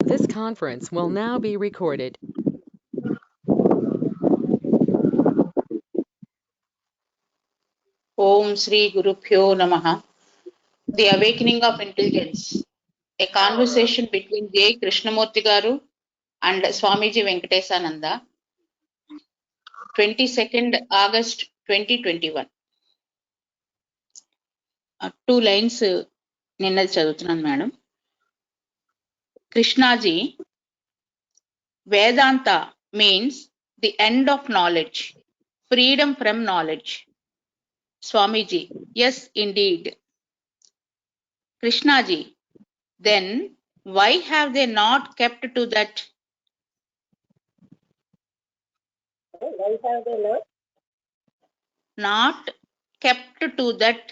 This conference will now be recorded. Om Sri Gurubhyo Namaha. The Awakening of Intelligence. A conversation between J. Krishnamurti Garu and Swamiji Venkatesananda. 22nd August 2021. Two lines నిన్నది చదువుతున్నాను madam. Krishnaji, Vedanta means the end of knowledge, freedom from knowledge. Swamiji, yes indeed. Krishnaji, then why have they not kept to that? Why have they not kept to that?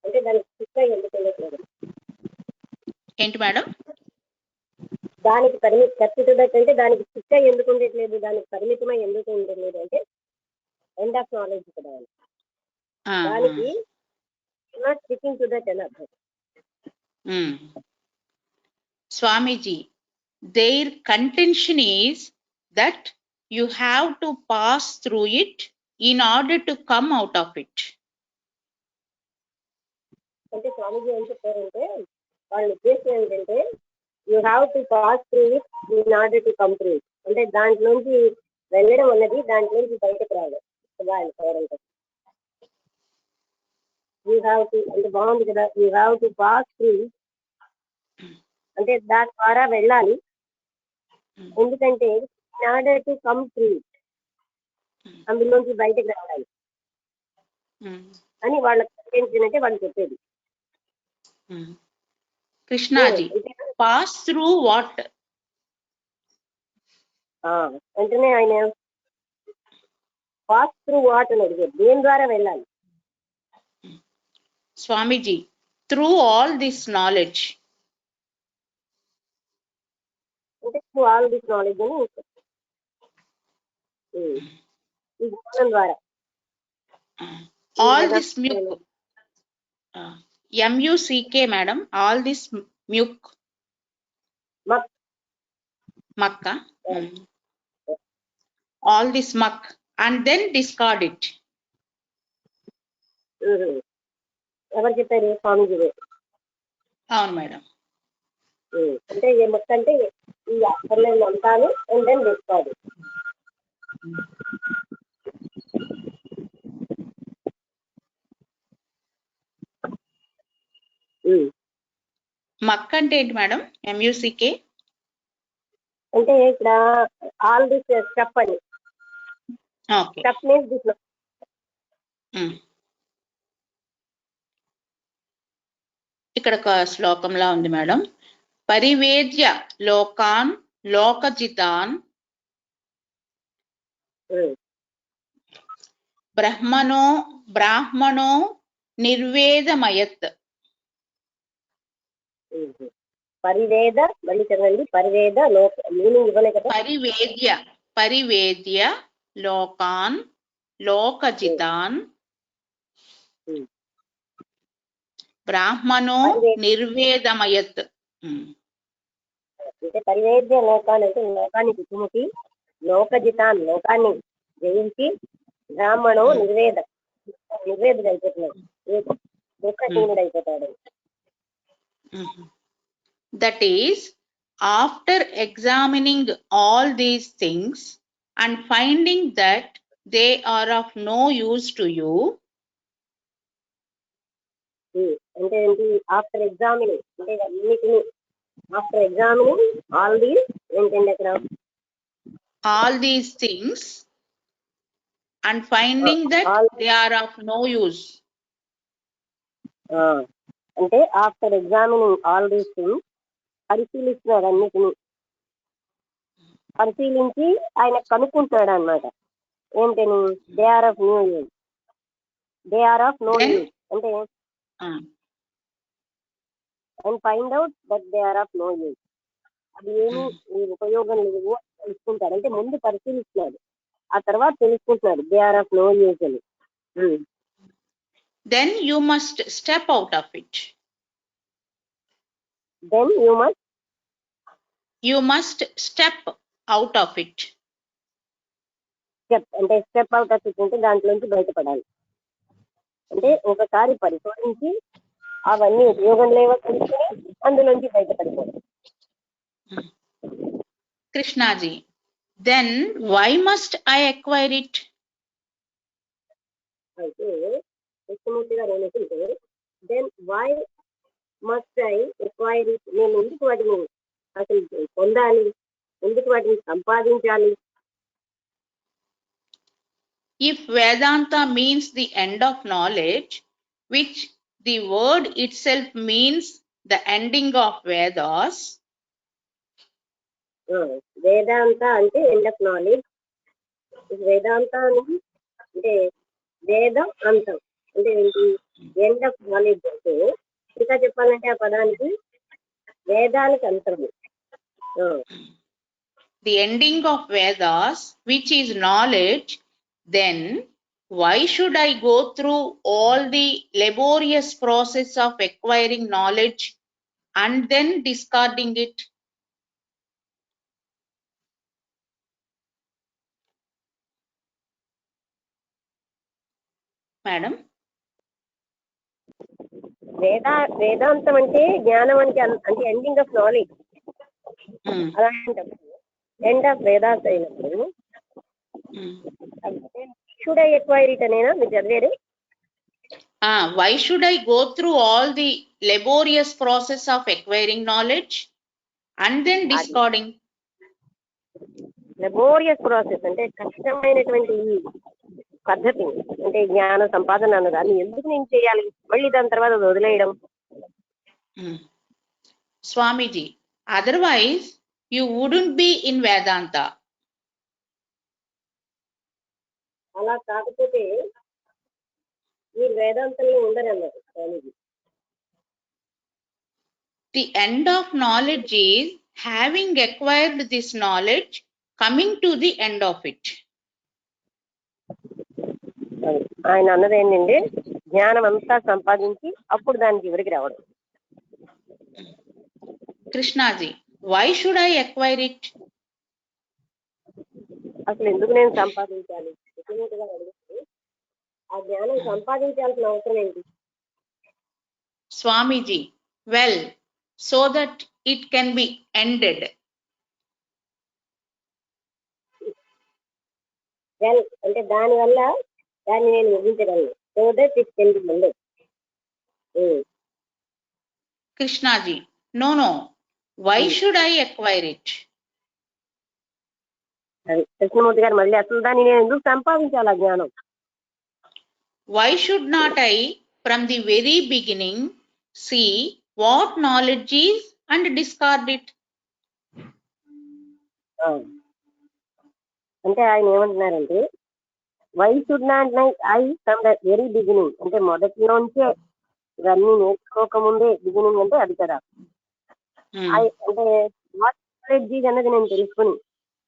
అంటే దానికి శిక్ష ఎందుకు ఉండట్లేదు? ఏంటి madam? దానికి పరిమితం అంటే దానికి శిక్ష ఎందుకు ఉండట్లేదు, దానికి పరిమితమై ఎందుకు ఉండట్లేదు అంటే ఎండ్ ఆఫ్ నాలెడ్జ్ కదా. దానికి నాట్ స్టికింగ్ టు దట్ అని అర్థం. Swamiji, their contention is that you have to pass through it in order to come out of it. అంటే స్వామీజీ ఏం చెప్పారంటే వాళ్ళ ఉద్దేశం ఏంటంటే you have to pass through it in order to come through it. అంటే దాంట్లోంచి వెళ్ళడం అన్నది దాంట్లోంచి బయటకు రావడం. వాళ్ళు ఎవరంటే యూ హ్యావ్ టు అంటే బాగుంది కదా, you have to pass through అంటే దాని ద్వారా వెళ్ళాలి. ఎందుకంటే in order to come through it, అందులోంచి బయటకు రావాలి అని వాళ్ళకి ఏంటంటే వాళ్ళు చెప్పేది. Krishnaji, pass through what? వెంటనే ఆయన పాస్ త్రూ వాట్ అని అడిగారు, దేని ద్వారా వెళ్ళాలి? Swamiji, through all this knowledge. అంటే త్రూ ఆల్ దిస్ నాలెడ్జ్ అని ఈ జ్ఞానం ద్వారా All this muck. MUCK madam, all this muck. Muck. All this muck and then discard it. ఎవరు చెప్పారు? స్వామీజీ. అవును మేడం. అంటే ఏ మొక్క అంటే ఈ అక్కర్లేని అంతాలు అండ్ దెన్ డిస్కార్డ్. మక్ అంటే ఏంటి మేడం? MUCK అంటే ఇక్కడ ఆల్ దిస్ స్టఫ్ అని. ఓకే. Stuff means this. ఇక్కడ ఒక శ్లోకంలా ఉంది మేడం. పరివేద్య లోకాన్ లోకజితాన్ బ్రాహ్మణో నిర్వేదమయత్. పరివేద మళ్ళీ చదవండి. పరివేద లోక మీనింగ్ ఇవ్వలే కదా. పరివేద్య లోకాన్ లోకజితాన్ బ్రాహ్మణో నిర్వేదమయత్. అంటే పరివేద్య లోకాన్ని అంటే లోకాన్ని చుట్టుముట్టి, లోకజితాన్ లోకాన్ని జయించి, బ్రాహ్మణో నిర్వేదుడు అయిపోతున్నాడు, దుఃఖహీనుడు అయిపోతాడు. That is, after examining all these things and finding that they are of no use to you. అంటే ఏంటి? ఆఫ్టర్ ఎగ్జామినింగ్ అంటే అన్నిటిని ఆఫ్టర్ ఎగ్జామినింగ్ ఆల్ దీస్ ఏంటండి అక్కడ all these things and finding that they are of no use. అంటే after examining all these things పరిశీలిస్తున్నాడు, అన్నిటిని పరిశీలించి ఆయన కనుక్కుంటాడు అన్నమాట. ఏంటని? They are of new use, they are of no use అంటే and find out that they are of no use. అది ఏమి ఉపయోగం లేవు తెలుసుకుంటాడు. అంటే ముందు పరిశీలిస్తున్నాడు, ఆ తర్వాత తెలుసుకుంటున్నాడు they are of no use అని. Then you must step out of it. then you must step out of it. అంటే స్టెప్ అవుట్ ఆఫ్ ఇట్ అంటే దాంట్లోంచి బయటపడాలి. అంటే ఒకసారి పరిశోధించి అవన్నీ ఉపయోగం లేవో తెలుసుకుని అందులోంచి బయటపడిపోవాలి. Krishnaji, then why must I acquire it? అయితే కృష్ణమూర్తి గారు ఏమంటే then why must I acquire it, నేను ఎందుకు వాటిని అసలు పొందాలి, ఎందుకు వాటిని సంపాదించాలి? If Vedanta means the end of knowledge, which the word itself means the ending of Vedas, వేదాంత అంటే ఎండ్ ఆఫ్ నాలెడ్జ్. వేదాంత అంటే వేదం అంతం అంటే ఏంటి, ఎండ్ ఆఫ్ నాలెడ్జ్. అంటే ఇంకా చెప్పాలంటే ఆ పదానికి వేదానికి అంతము. the ending of Vedas, which is knowledge, then why should I go through all the laborious process of acquiring knowledge and then discarding it? Madam? వేదాంతం అంటే జ్ఞానం అంటే అంటే ఎండింగ్ ఆఫ్ నాలెడ్జ్. అలాంటప్పుడు ఎండ్ ఆఫ్ వేదాంత అయినప్పుడు షుడ్ ఐ ఎక్వైర్ ఇట్ అనేనా మీరు చదివేది? Why should I go through all the laborious process of acquiring knowledge and then discarding? లెబోరియస్ process అంటే కష్టమైనటువంటి పద్ధతి అంటే జ్ఞాన సంపాదన అన్నదాన్ని ఎందుకు నేను చేయాలి, మళ్ళీ దాని తర్వాత వదిలేయడం? Swamiji, otherwise you wouldn't be in Vedanta. అలా కాకపోతే మీరు వేదాంతంలో ఉండరన్నారు స్వామీజీ. The end of knowledge is having acquired this knowledge, coming to the end of it. ఆయన అన్నది ఏంటంటే జ్ఞానం అంతా సంపాదించి అప్పుడు దాని చివరికి రావడం. Krishnaji, why should I acquire it? అసలు ఎందుకు నేను సంపాదించాలి? ఆ జ్ఞానం సంపాదించాల్సిన అవసరం ఏంటి? Swamiji, well, so that it can be ended. Well అంటే దానివల్ల దాన్ని నేను ముగించగలను. So that it can be ended. Krishnaji, no. Why should I acquire it? అది కృష్ణమూర్తి గారు మళ్ళీ అసలు దాన్ని నేను ఎందుకు సంపాదించాలి ఆ జ్ఞానం? Why should not I, from the very beginning, see what knowledge is and discard it? అంటే ఆయన ఏమంటున్నారంటే why should not I from the very beginning, అంటే మొదటిలోంచే ఇవన్నీ నేర్చుకోకముందే, బిగినింగ్ అంటే అది కదా. అంటే వాట్ నాలెడ్జ్ అన్నది నేను తెలుసుకుని,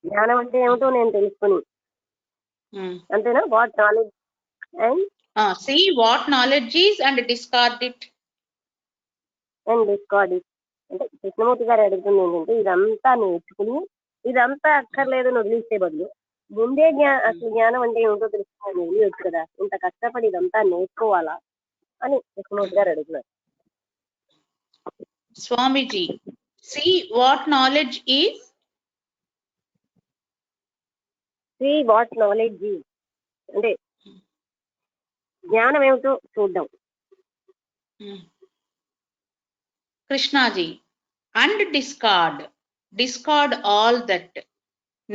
జ్ఞానం అంటే ఏమిటో నేను తెలుసుకుని, అంతేనా? What knowledge and see what knowledge is and discard it. అంటే కృష్ణమూర్తి గారు అడుగుతుంది ఏంటంటే ఇదంతా నేర్చుకుని ఇదంతా అక్కర్లేదని వదిలిస్తే బదులు ముందే అసలు జ్ఞానం అంటే ఏమిటో తెలుసుకుని వదిలేయచ్చు కదా, ఇంత కష్టపడి ఇదంతా నేర్చుకోవాలా అని కృష్ణమూర్తి గారు అడుగుతున్నారు. Swamiji, see what knowledge is. See what knowledge is అంటే జ్ఞానం ఏమిటో చూద్దాం. Krishnaji, and discard all that,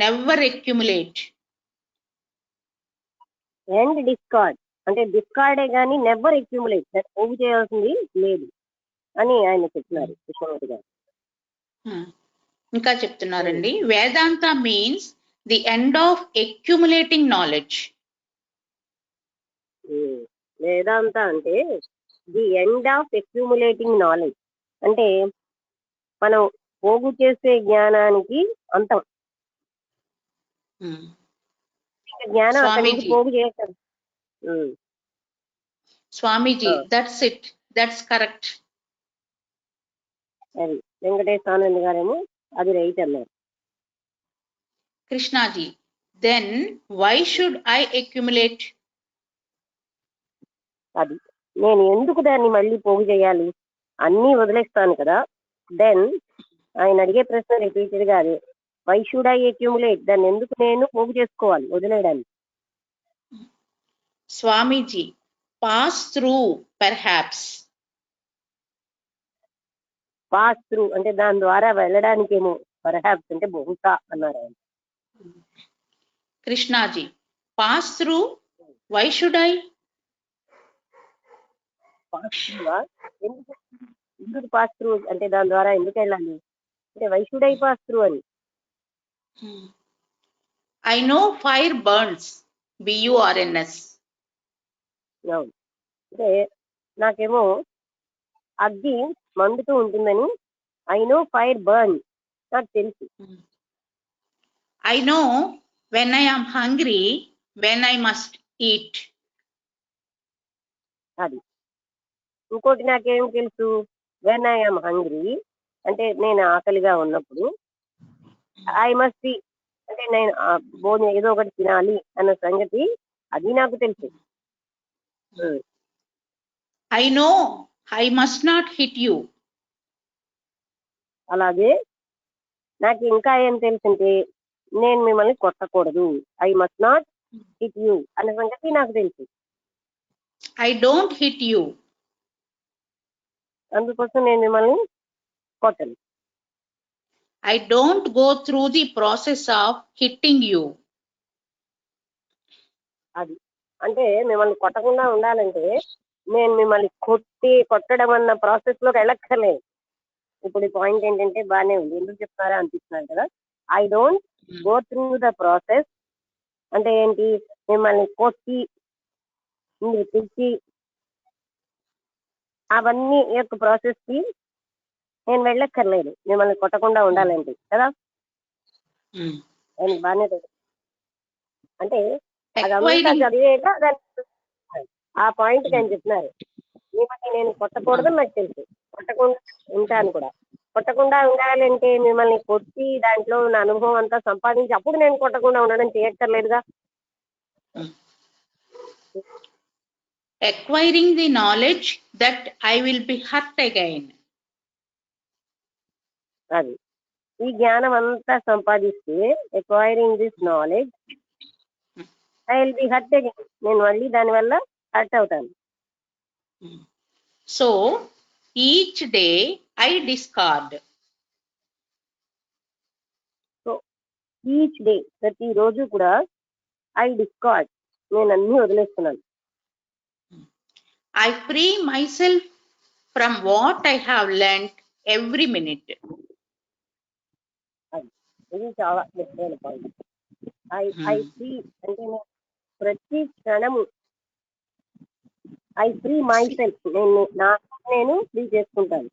never accumulate. And discard అంటే డిస్కార్డే కానీ నెవర్ అక్యూములేట్, పోగు చేయాల్సింది లేదు అని ఆయన చెప్తున్నారు కృష్ణమూర్తి గారు. ఇంకా చెప్తున్నారండి, Vedanta means the end of accumulating knowledge. Vedanta అంటే the end of accumulating knowledge అంటే మనం పోగు చేసే జ్ఞానానికి అంతం. జ్ఞానం అక్కడి నుంచి పోగు చేస్తారు. Swamiji, that's it, that's correct. అది వెంకటేష్ ఆనంద్ గారేమో అది రైట్ అన్నారు. Krishnaji, then why should I accumulate? అది నేను ఎందుకు దాన్ని మళ్ళీ పోగు చేయాలి, అన్నీ వదిలేస్తాను కదా. దెన్ ఆయన అడిగే ప్రశ్న రిపీటెడ్ గా అదే, వై షుడ్ ఐ అక్యూములేట్, దాన్ని ఎందుకు నేను పోగు చేసుకోవాలి వదిలేయడానికి. Swamiji, pass through perhaps. Pass through అంటే దాని ద్వారా వెళ్ళడానికేమో, పర్హాప్స్ అంటే బహుశా అన్నారు ఆయన. Krishnaji, pass through, why should I? Pass through ఎందుకు పాస్ త్రూ అంటే దాని ద్వారా ఎందుకు వెళ్ళాలి అంటే why should I pass through అని. I know fire burns, burns. అవును, అంటే నాకేమో అగ్గి మండుతూ ఉంటుందని, ఐ నో ఫైర్ బర్న్, నాకు తెలుసు. I know when I am hungry, when I must eat. అది ఇంకోటి నాకేం తెలుసు, వెన్ ఐ ఆమ్ హంగ్రీ అంటే నేను ఆకలిగా ఉన్నప్పుడు, ఐ మస్ట్ బి అంటే నేను భోజనం ఏదో ఒకటి తినాలి అన్న సంగతి అది నాకు తెలుసు. I know I must not hit you. అలాగే నాకు ఇంకా ఏం తెలుసుంటే నేను మిమ్మల్ని కొట్టకూడదు, I must not hit you అన్న సంగతి నాకు తెలుసు. I don't hit you. అందుకోసం నేను మిమ్మల్ని కొట్టను. I don't go through the process of hitting you. అది అంటే మిమ్మల్ని కొట్టకుండా ఉండాలంటే నేను మిమ్మల్ని కొట్టడం అన్న ప్రాసెస్ లోకి వెళ్ళక్కర్లేదు. ఇప్పుడు ఈ పాయింట్ ఏంటంటే బాగానే ఉంది, ఎందుకు చెప్తారా అనిపిస్తున్నారు కదా. I don't go through the process అంటే ఏంటి, మిమ్మల్ని కొట్టి మీరు పిలిచి అవన్నీ యొక్క ప్రాసెస్ కి నేను వెళ్ళక్కర్లేదు మిమ్మల్ని కొట్టకుండా ఉండాలంటే కదా. బాగానే తెలుసు అంటే అదంతా చదివేక ఆ పాయింట్ ఆయన చెప్తున్నారు, మిమ్మల్ని నేను కొట్టకూడదని నాకు తెలుసు, కొట్టకుండా ఉంటాను కూడా. కొట్టకుండా ఉండాలంటే మిమ్మల్ని కొట్టి దాంట్లో ఉన్న అనుభవం అంతా సంపాదించి అప్పుడు నేను కొట్టకుండా ఉండడం చేయక్కర్లేదుగా. Acquiring the knowledge that I will be hurt again. అది ఈ జ్ఞానం అంతా సంపాదిస్తే acquiring this knowledge I will be hurt again, నేను మళ్ళీ దానివల్ల హర్ట్ అవుతాను. So each day I discard. So each day ప్రతి రోజు కూడా ఐ డిస్కార్డ్ నేను అన్ని వదిలేస్తున్నాను. I free myself from what I have learnt every minute. ఇది చాలా ముఖ్యమైన పాయింట్. ఐ ఫ్రీ అంటే ప్రతి క్షణము ఐ ఫ్రీ మై సెల్ఫ్, నేను ఫ్రీ చేసుకుంటాను.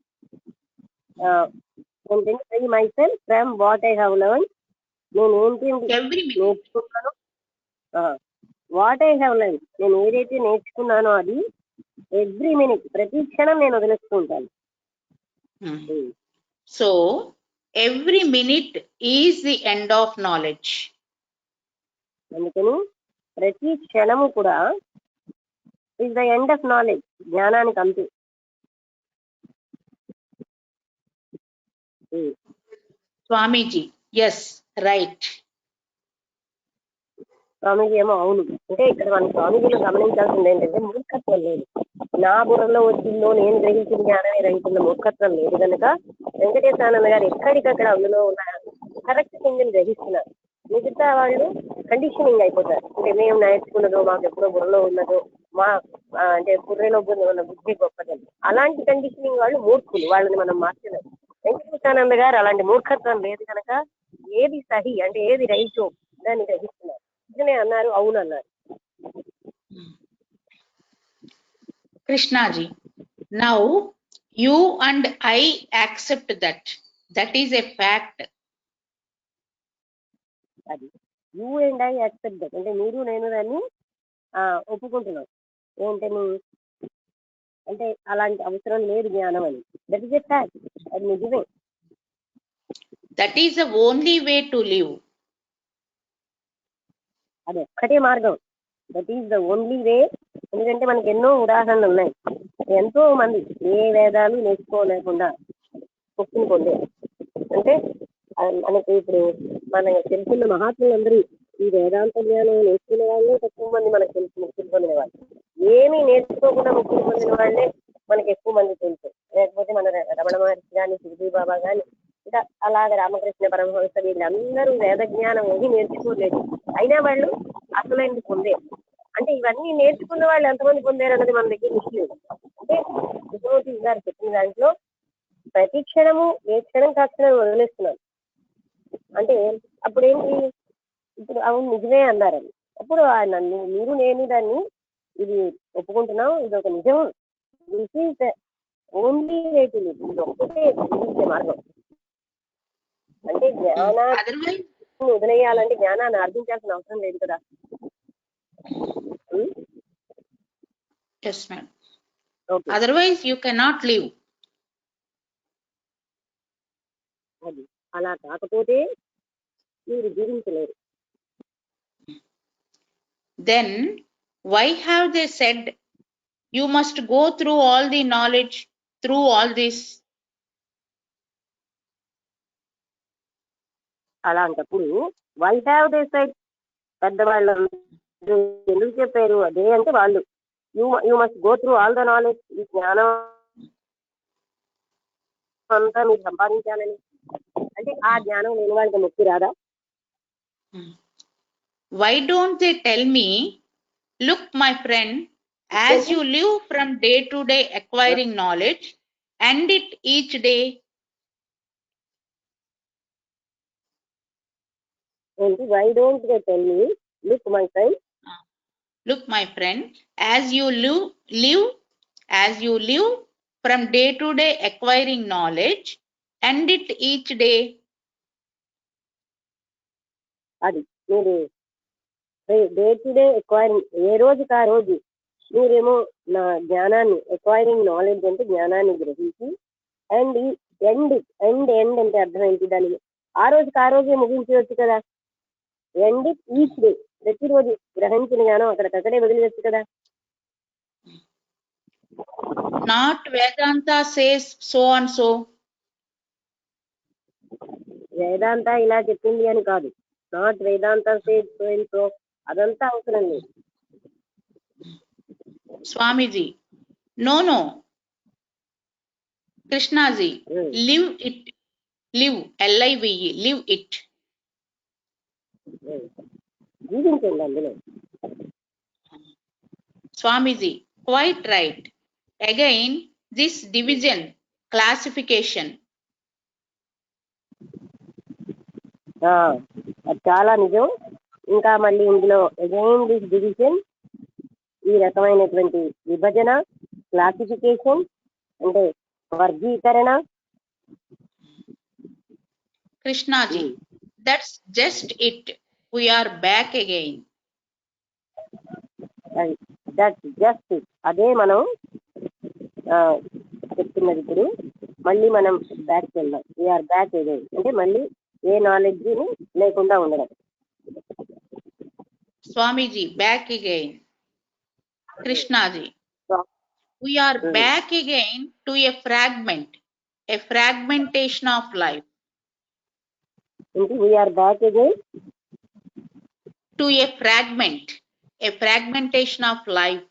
Free my self from what I have learn, నేను ఏంటి నేర్చుకున్నాను, వాట్ ఐ హ్యావ్ లెర్న్ నేను ఏదైతే నేర్చుకున్నానో అది ఎవ్రీ మినిట్ ప్రతి క్షణం నేను వదిలేస్తూ ఉంటాను. So every minute is the end of knowledge. అందుకని ప్రతి క్షణము కూడా is the end of knowledge, జ్ఞానానికి అంతే. Swamiji, yes, right. స్వామీజీ ఏమో అవును అంటే ఇక్కడ మన స్వామీజీలో గమనించాల్సింది ఏంటంటే మూర్ఖత్వం లేదు. నా బుర్రలో వచ్చిందో నేను గ్రహించిన జ్ఞానమే రైతున్న మూర్ఖత్వం లేదు కనుక వెంకటేశానంద గారు ఎక్కడికక్కడ అందులో ఉన్న కరెక్ట్ థింగ్ గ్రహిస్తున్నారు. మిగతా వాళ్ళు కండిషనింగ్ అయిపోతారు, అంటే మేము నేర్చుకున్నదో మాకు ఎప్పుడో బుర్రలో ఉన్నదో మా అంటే బుర్రలో ఉన్న బుద్ధి గొప్పదని, అలాంటి కండిషనింగ్ వాళ్ళు మూర్ఖులు, వాళ్ళని మనం మార్చలేము. వెంకటేశానంద గారు అలాంటి మూర్ఖత్వం లేదు కనుక ఏది సహి అంటే ఏది రైటో దాన్ని గ్రహిస్తున్నారు. నిజమే అన్నారు, అవును అన్నారు. Krishnaji, now you and I accept that. That is a fact. అది you and I accept that అంటే మీరు నేను దాన్ని ఒప్పుకుంటున్నాం. ఏంటని అంటే అలాంటి అవసరం లేదు జ్ఞానం అని, దట్ ఈస్ ఎ ఫ్యాక్ట్, అది నిజమే. That is the only way to live. అది ఒక్కటే మార్గం. That is the only way. ఎందుకంటే మనకి ఎన్నో ఉదాహరణలు ఉన్నాయి. ఎంతో మంది ఏ వేదాలు నేర్చుకోలేకుండా ముక్తిని పొందారు. అంటే మనకి ఇప్పుడు మన తెలిసిన మహాత్ములందరూ ఈ వేదాంత జ్ఞానం నేర్చుకునే వాళ్ళే తక్కువ మంది మనకు తెలుసు ముక్తిని పొందిన వాళ్ళు. ఏమీ నేర్చుకోకుండా ముక్తిని పొందిన వాళ్ళే మనకి ఎక్కువ మంది తెలుసు. లేకపోతే మన రమణ మహర్షి కానీ సిద్ధి బాబా కానీ ఇంకా అలాగే రామకృష్ణ పరమహంస వీళ్ళందరూ వేద జ్ఞానం ఏది నేర్చుకోలేదు. అయినా వాళ్ళు అసలైంది పొందారు. అంటే ఇవన్నీ నేర్చుకున్న వాళ్ళు ఎంతమంది పొందారు అన్నది మన దగ్గర ముఖ్యం. అంటే విష్ణుమూర్తి గారు చెప్పిన దాంట్లో ప్రతి క్షణము ఏ క్షణం కాక్షణం వదిలేస్తున్నాను అంటే అప్పుడు ఏంటి, ఇప్పుడు అవును నిజమే అన్నారని అప్పుడు నన్ను మీరు నేను దాన్ని ఇది ఒప్పుకుంటున్నాం, ఇది ఒక నిజం, this is only way to live, ఇది ఒక్కటే జీవించే మార్గం. అంటే జ్ఞానాన్ని వదిలేయాలంటే జ్ఞానాన్ని అర్థించాల్సిన అవసరం లేదు కదా. Yes, ma'am. Okay. Otherwise you cannot live. అది అలా కాకపోతే మీరు జీవించలేరు. Then why have they said you must go through all the knowledge through all this? అలాంటప్పుడు వై హ్యావ్ దే సెడ్, పెద్దవాళ్ళు ఎందుకు చెప్పారు అదే అంటే వాళ్ళు you must go through all the knowledge, ఈ జ్ఞానం అంతా మీరు సంపాదించాలని. అంటే ఆ జ్ఞానం లేని వాళ్ళకి ముక్తి రాదా? Why don't they tell me, look my friend, as you live from day to day acquiring knowledge, end it each day. Why don't they tell me, look my friend, look my friend, as you live from day to day acquiring knowledge, end it each day. అది మీరు day to day acquiring, ఏ రోజుకి ఆ రోజు మీరేమో నా జ్ఞానాన్ని acquiring knowledge అంటే జ్ఞానాన్ని గ్రహించి అండ్ ఎండ్ ఎండ్ అంటే అర్థం ఏంటి, దాన్ని ఆ రోజుకి ఆ రోజే ముగించవచ్చు కదా. ఎండ్ ఈచ్ డే, ప్రతిరోజు గ్రహించిన జ్ఞానం అక్కడికక్కడే వదిలివచ్చు కదా. Not Vedanta says so and so. వేదాంత ఇలా చెప్పింది అని కాదు. Not Vedanta says so and so, అదంతా అవసరం లేదు. Swamiji, no, Krishnaji, live it, live, L-I-V-E, live it. జీవించండి అందులో. Swamiji, quite right. Again, this division, classification. అది చాలా నిజం. ఇంకా మళ్ళీ ఇందులో అగైన్ దిస్ డివిజన్, ఈ రకమైనటువంటి విభజన, క్లాసిఫికేషన్ అంటే వర్గీకరణ. Krishnaji, that's just it. We are back again. That's just it, అదే మనం చెప్తున్నది. ఇప్పుడు మళ్ళీ మనం బ్యాక్ వెళ్దాం. వీఆర్ బ్యాక్ అగైన్ అంటే మళ్ళీ ఏ నాలెడ్జ్ లేకుండా ఉండడం. Swamiji, back again. Krishnaji, we are back again to a fragmentation of life. We are back again to a fragmentation of life.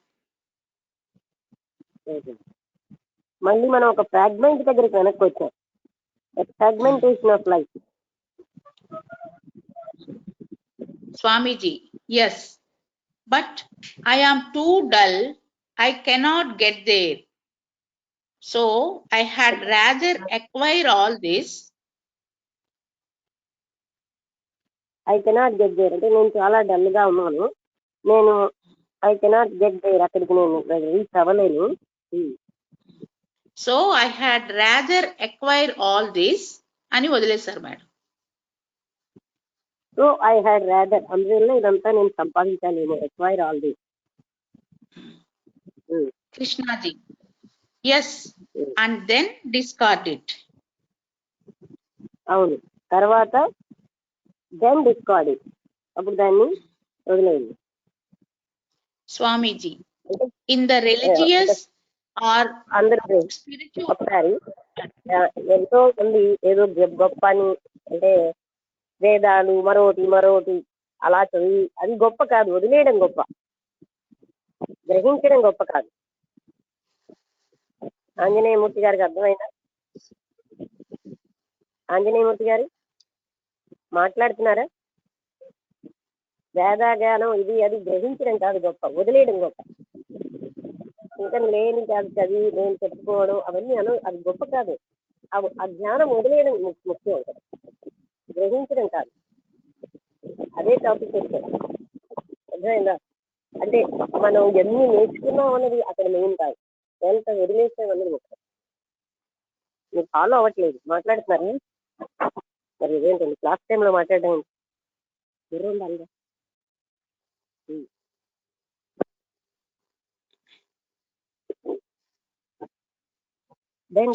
మళ్ళీ మనం ఒక ఫ్రాగ్మెంట్ దగ్గరికి వెనక్కి వచ్చాం. Fragmentation of life. Swamiji, yes, but I am too dull, I cannot get there. So I had rather acquire all this. I cannot get there అంటే నేను చాలా dull గా ఉన్నాను, నేను I cannot get there, అక్కడికి నేను రీచ్ అవ్వలేను. So I had rather acquire all this అని వదిలేశారు madam. So I had rather అందువల్ల ఇదంతా నేను సంపాదించాలేమో, acquire all this. Krishnaji, yes, and then discard it. అవును, తర్వాత దెన్ డిస్కార్డ్ ఇట్, అప్పుడు దాన్ని వదిలేయండి. Swamiji, అంటే in the religious or అందరూ spiritual, ఒకసారి ఎంతో మంది ఏదో గొప్ప అని అంటే వేదాలు మరోటి అలా చదివి అది గొప్ప కాదు, వదిలేయడం గొప్ప, గ్రహించడం గొప్ప కాదు. ఆంజనేయమూర్తి గారికి అర్థమైందా? ఆంజనేయమూర్తి గారు మాట్లాడుతున్నారా? వేదాగానం ఇది అది గ్రహించడం కాదు గొప్ప, వదిలేయడం గొప్ప. ఇంకా లేని కాదు చదివి నేను చెప్పుకోవడం అవన్నీ అది గొప్ప కాదు. ఆ జ్ఞానం వదిలేయడం ముఖ్యం ఉంటుంది, గ్రహించడం కాదు. అదే టాపిక్ వచ్చారు, అర్థమైందా? అంటే మనం ఎన్ని నేర్చుకున్నాం అన్నది అక్కడ మెయిన్ కాదు, ఎంత వదిలేసాం అన్నది ముఖ్యం. మీరు ఫాలో అవ్వట్లేదు, మాట్లాడుతున్నారు మరి ఇదేంటండి క్లాస్ టైంలో మాట్లాడడం ఉండాలిగా.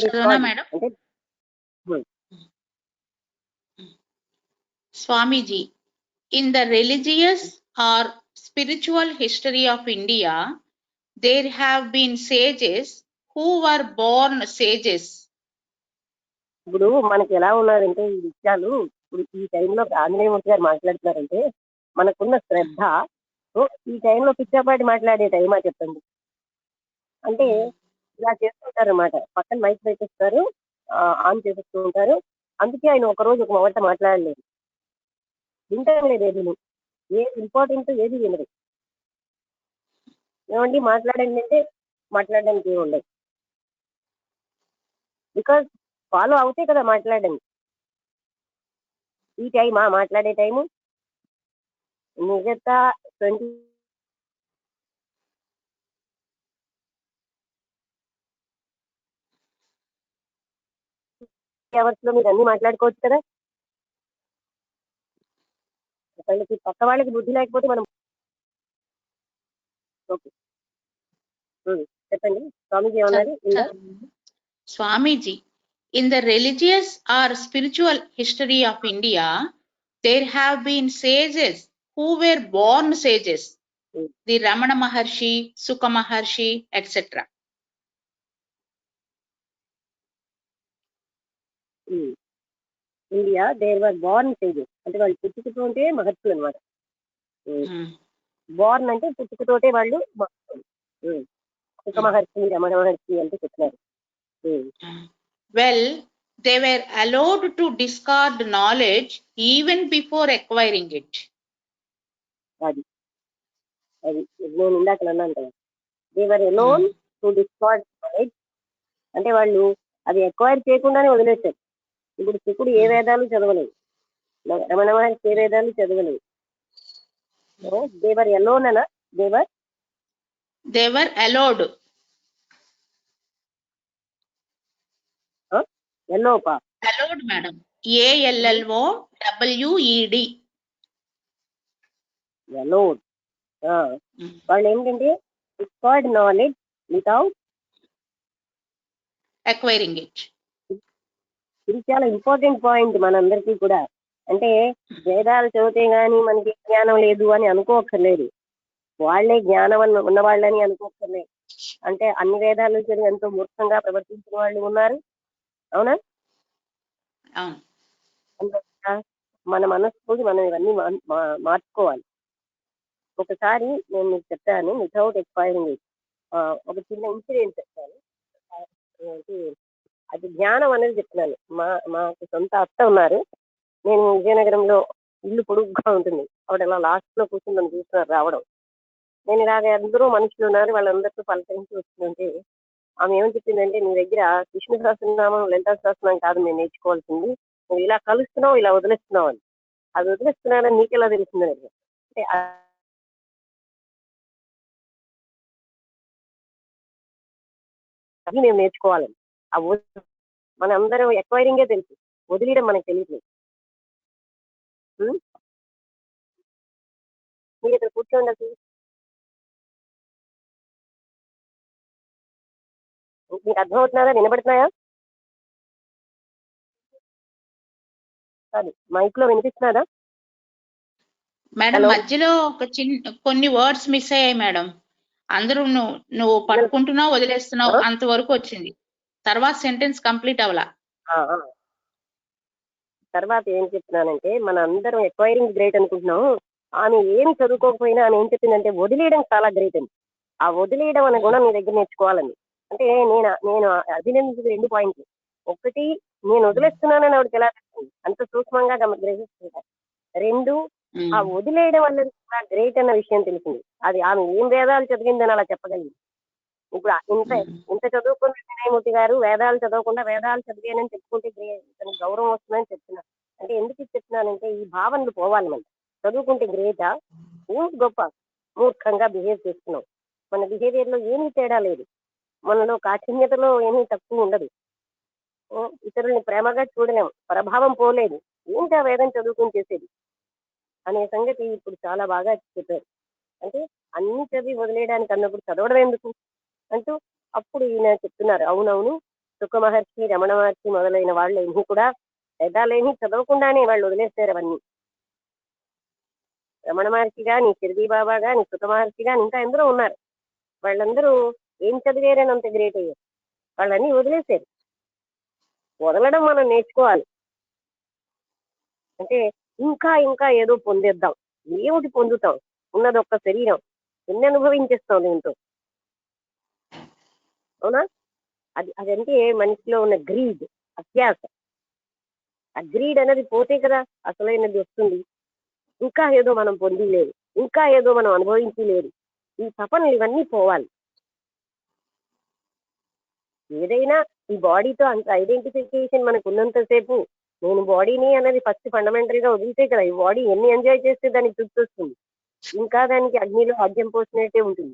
చదవనా మేడం? అంటే Swamiji, in the religious or spiritual history of India, there have been sages who were born sages. ఇప్పుడు మనకి ఎలా ఉన్నారంటే ఈ విషయాలు ఇప్పుడు ఈ టైంలో ఆంజనేయమూర్తి గారు మాట్లాడుతున్నారంటే మనకున్న శ్రద్ధ ఈ టైంలో పిచ్చాపాటి మాట్లాడే టైమా చెప్పండి. అంటే ఇలా చేస్తుంటారు అన్నమాట, పక్కన మైక్ పెట్టేస్తారు, ఆన్ చేసేస్తూ ఉంటారు. అందుకే ఆయన ఒకరోజు ఒక మాట మాట్లాడలేదు, వింటాం లేదు, ఏది ఇంపార్టెంట్ ఏది వినరు. ఏమండి మాట్లాడండి అంటే మాట్లాడడానికి ఏమి ఉండదు, బికాజ్ ఫాలో అవుతే కదా మాట్లాడండి. ఈ టైమా మాట్లాడే టైము? మిగతా 20 అవర్స్ లో మీరు అన్ని మాట్లాడుకోవచ్చు కదా. ఒకళ్ళకి పక్క వాళ్ళకి బుద్ధి లేకపోతే మనం ఓకే చెప్పండి స్వామీజీ ఏమన్నారు? Swamiji, in the religious or spiritual history of India, there have been sages who were born sages. The Ramana Maharshi, Sukha Maharshi, etc. India there were born sages, అంటే వాళ్ళు పుట్టుకతోటే మహర్షులు అనమాట. బోర్న్ అంటే పుట్టుకతోటే వాళ్ళు మహర్షులు. సుఖ మహర్షి, రమణ మహర్షి అంటే చెప్తున్నారు. Well, they were allowed to discard knowledge even before acquiring it. అది అది నేను ఇందాక అన్నాను కదా, they were alone to discard knowledge, అంటే వాళ్ళు అది ఎక్వైర్ చేయకుండానే వదిలేశారు. ఇప్పుడు శుకుడు ఏ వేదాలు చదవలేదు, రమణ మహర్షి ఏ వేదాలు చదవలేదు. దేవర్ ఎలోన్ అనా దేవర్ అలౌడ్ ఎల్లోపా అలౌడ్ మేడం, ALLOWED. ఎలోడ్ వాళ్ళు ఏంటంటే discard knowledge without acquiring it. ఇది చాలా ఇంపార్టెంట్ పాయింట్ మనందరికీ కూడా. అంటే వేదాలు చదివితే గానీ మనకి జ్ఞానం లేదు అని అనుకోక్కర్లేదు, వాళ్లే జ్ఞానం ఉన్న వాళ్ళని అనుకోక్కర్లేదు. అంటే అన్ని వేదాలు చదివి ఎంతో మూర్ఖంగా ప్రవర్తించిన వాళ్ళు ఉన్నారు, అవునా? మన మనస్సుకి మనం ఇవన్నీ మార్చుకోవాలి. ఒకసారి నేను మీకు చెప్తాను వితౌట్ ఎక్స్పైరింగ్ ఇట్, ఒక చిన్న ఇన్సిడెంట్ చెప్తాను. అది జ్ఞానం అనేది చెప్తున్నాను. మాకు సొంత అత్త ఉన్నారు, నేను విజయనగరంలో ఇల్లు పొడుగ్గా ఉంటుంది, ఆవిడ ఇలా లాస్ట్ లో కూర్చుని నన్ను చూస్తున్నారు రావడం. నేను ఇలాగ అందరూ మనుషులు ఉన్నారు, వాళ్ళందరితో పలకరించి వస్తుందంటే ఆమె ఏమని చెప్పిందంటే, నీ దగ్గర విష్ణు సహస్రనామం లలితా సహస్రనామం కాదు నేను నేర్చుకోవాల్సింది, నువ్వు ఇలా కలుస్తున్నావు ఇలా వదిలేస్తున్నావు అని. అది వదిలేస్తున్నానని నీకెలా తెలుస్తుందని అంటే అది మేము నేర్చుకోవాలని. ఆ మన అందరం ఎక్వైరింగే తెలుసు, వదిలేయడం మనకు తెలియట్లేదు. మీరు ఇక్కడ కూర్చోండి, అసలు మీకు అర్థమవుతున్నారా, వినబడుతున్నాయా? మైక్ లో వినిపిస్తున్నదా? Madam Hello? మధ్యలో ఒక కొన్ని వర్డ్స్ మిస్ అయ్యాయి మేడం. అందరూ నువ్వు పట్టుకుంటున్నావు వదిలేస్తున్నావు అంతవరకు వచ్చింది. తర్వాత సెంటెన్స్ కంప్లీట్ అవ్వలా. తర్వాత ఏం చెప్తున్నానంటే, మన అందరం ఎక్వైరింగ్ గ్రేట్ అనుకుంటున్నాం. ఆమె ఏమి చదువుకోకపోయినా ఆమె ఏం చెప్పిందంటే వదిలేయడం చాలా గ్రేట్ అని. ఆ వదిలేయడం అనే గుణం మీ దగ్గర నేర్చుకోవాలని. అంటే నేను అభినందించిన 2 పాయింట్లు. ఒకటి, నేను వదిలేస్తున్నానని ఆవిడకి ఎలా తెలుస్తుంది, అంత సూక్ష్మంగా గ్రహిస్తుంటారు. 2, ఆ వదిలేయడం అన్నది చాలా గ్రేట్ అన్న విషయం తెలిసింది. అది ఆమె ఏం వేదాలు చదివిందని అలా చెప్పగలిగింది. ఇప్పుడు ఇంత చదువుకున్న వినయమూర్తి గారు వేదాలు చదవకుండా వేదాలు చదివానని చెప్పుకుంటే తనకి గౌరవం వస్తుందని చెప్తున్నారు. అంటే ఎందుకు చెప్తున్నానంటే ఈ భావనలు పోవాలి. మనం చదువుకుంటే గ్రేటా, ఏంటి గొప్ప, మూర్ఖంగా బిహేవ్ చేస్తున్నాం. మన బిహేవియర్ లో ఏమీ తేడా లేదు, మనలో కాఠిన్యతలో ఏమీ తక్కువ ఉండదు, ఇతరుల్ని ప్రేమగా చూడలేము, ప్రభావం పోలేదు. ఏంటా వేదం చదువుకుని చేసేది అనే సంగతి ఇప్పుడు చాలా బాగా చెప్పారు. అంటే అన్ని చదివి వదిలేయడానికి అన్నప్పుడు చదవడం ఎందుకు అంటూ అప్పుడు ఈయన చెప్తున్నారు. అవునవును, సుఖ మహర్షి, రమణ మహర్షి మొదలైన వాళ్ళు ఏమీ కూడా వేదాలేమీ చదవకుండానే వాళ్ళు వదిలేస్తారు అవన్నీ. రమణ మహర్షి గాని, షిర్డీ బాబా గాని, సుఖ మహర్షి గాని, ఇంకా ఎందరో ఉన్నారు. వాళ్ళందరూ ఏం చదివారని అంత గ్రేట్ అయ్యారు. వాళ్ళని వదిలేశారు. వదలడం మనం నేర్చుకోవాలి. అంటే ఇంకా ఇంకా ఏదో పొందేద్దాం. ఏమిటి పొందుతాం? ఉన్నది ఒక్క శరీరం, ఎన్ని అనుభవించేస్తాం దీంతో, అవునా? అదంటే మనిషిలో ఉన్న గ్రీడ్, అత్యాస. ఆ గ్రీడ్ అనేది పోతే కదా అసలైనది వస్తుంది. ఇంకా ఏదో మనం పొందిలేదు, ఇంకా ఏదో మనం అనుభవించలేదు. ఈ తపనలు ఇవన్నీ పోవాలి. ఏదైనా ఈ బాడీతో అంత ఐడెంటిఫికేషన్ మనకు ఉన్నంతసేపు నేను బాడీని అనేది ఫస్ట్ ఫండమెంటల్ గా వదిలితే కదా ఈ బాడీ ఎన్ని ఎంజాయ్ చేస్తే దానికి తృప్తి వస్తుంది. ఇంకా దానికి అగ్నిలో ఆద్యం పోసినట్టే ఉంటుంది.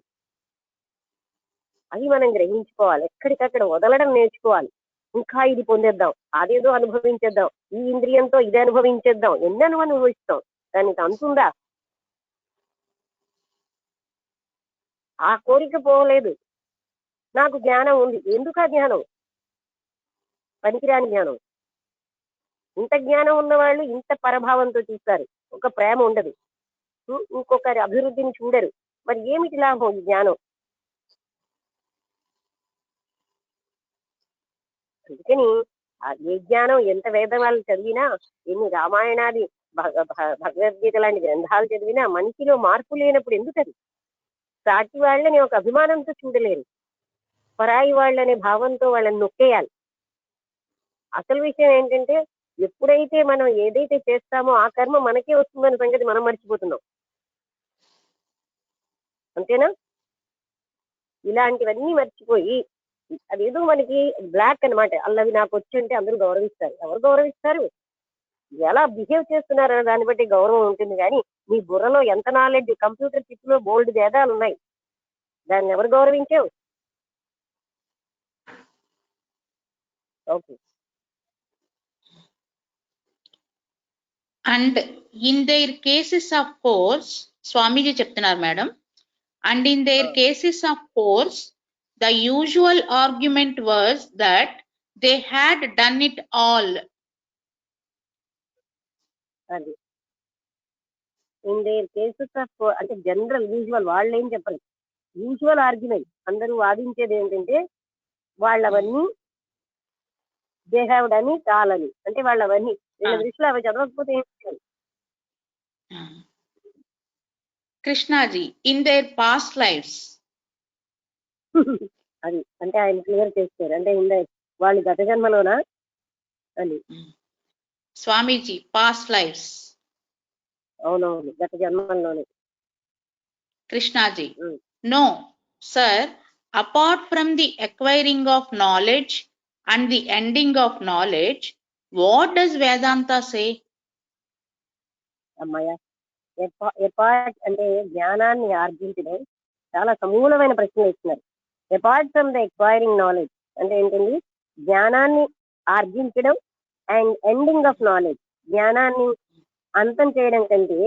అది మనం గ్రహించుకోవాలి. ఎక్కడికక్కడ వదలడం నేర్చుకోవాలి. ఇంకా ఇది పొందేద్దాం, అదేదో అనుభవించేద్దాం, ఈ ఇంద్రియంతో ఇది అనుభవించేద్దాం, ఎన్ని అనుభవిస్తాం, దానికి అంతుందా? ఆ కోరిక పోలేదు. నాకు జ్ఞానం ఉంది, ఎందుకు ఆ జ్ఞానం? పనికిరాని జ్ఞానం. ఇంత జ్ఞానం ఉన్న వాళ్ళు ఇంత పరభావంతో చూస్తారు, ఒక ప్రేమ ఉండదు, ఇంకొకరి అభివృద్ధిని చూడరు. మరి ఏమిటి లాభం ఈ జ్ఞానం? అందుకని ఏ జ్ఞానం ఎంత వేదాలు చదివినా, ఎన్ని రామాయణాది భగవద్గీత లాంటి గ్రంథాలు చదివినా మనిషిలో మార్పు లేనప్పుడు ఎందుకని? సాటి వాళ్ళని ఒక అభిమానంతో చూడలేరు, పరాయి వాళ్ళనే భావంతో వాళ్ళని నొక్కేయాలి. అసలు విషయం ఏంటంటే ఎప్పుడైతే మనం ఏదైతే చేస్తామో ఆ కర్మ మనకే వస్తుందన్న సంగతి మనం మర్చిపోతున్నాం. అంతేనా? ఇలాంటివన్నీ మర్చిపోయి అదేదో మనకి బ్లాక్ అనమాట, అల్లవి నాకు వచ్చి అంటే అందరూ గౌరవిస్తారు. ఎవరు గౌరవిస్తారు? ఎలా బిహేవ్ చేస్తున్నారు అనే దాన్ని బట్టి గౌరవం ఉంటుంది. కానీ మీ బుర్రలో ఎంత నాలెడ్జ్, కంప్యూటర్ చిప్ లో బోల్డ్ భేదాలు ఉన్నాయి, దాన్ని ఎవరు గౌరవించావు? Okay. And in their cases of course, Swamiji చెప్తున్నారు madam, and in their cases of course the usual argument was that they had done it all. అది ఇన్ దేర్ కేసెస్ ఆఫ్ అంటే general usual వాళ్ళు ఏం చెప్పరు. యూజువల్ ఆర్గ్యుమెంట్ అందరూ వాదించేది ఏంటంటే వాళ్ళవన్నీ they have done it all అని. అంటే వాళ్ళవన్నీ వీళ్ళ దృష్టిలో అవి చదవకపోతే ఏం చేయాలి? Krishnaji in their past lives. అది అంటే ఆయన క్లియర్ చేస్తారు. అంటే వాళ్ళు గత జన్మలోనా అని. Swamiji past lives. అవునవును, గత జన్మల్లోనే. Krishnaji no sir, apart from the acquiring of knowledge and the ending of knowledge, what does Vedanta say? అమ్మాయ, ఎపార్ట్ అంటే జ్ఞానాన్ని ఆర్జించడం చాలా సమూలమైన ప్రశ్నలు ఇస్తున్నారు. Apart from the acquiring knowledge అంటే ఏంటండి? జ్ఞానాన్ని ఆర్జించడం అండ్ ఎండింగ్ ఆఫ్ నాలెడ్జ్, జ్ఞానాన్ని అంతం చేయడం కంటే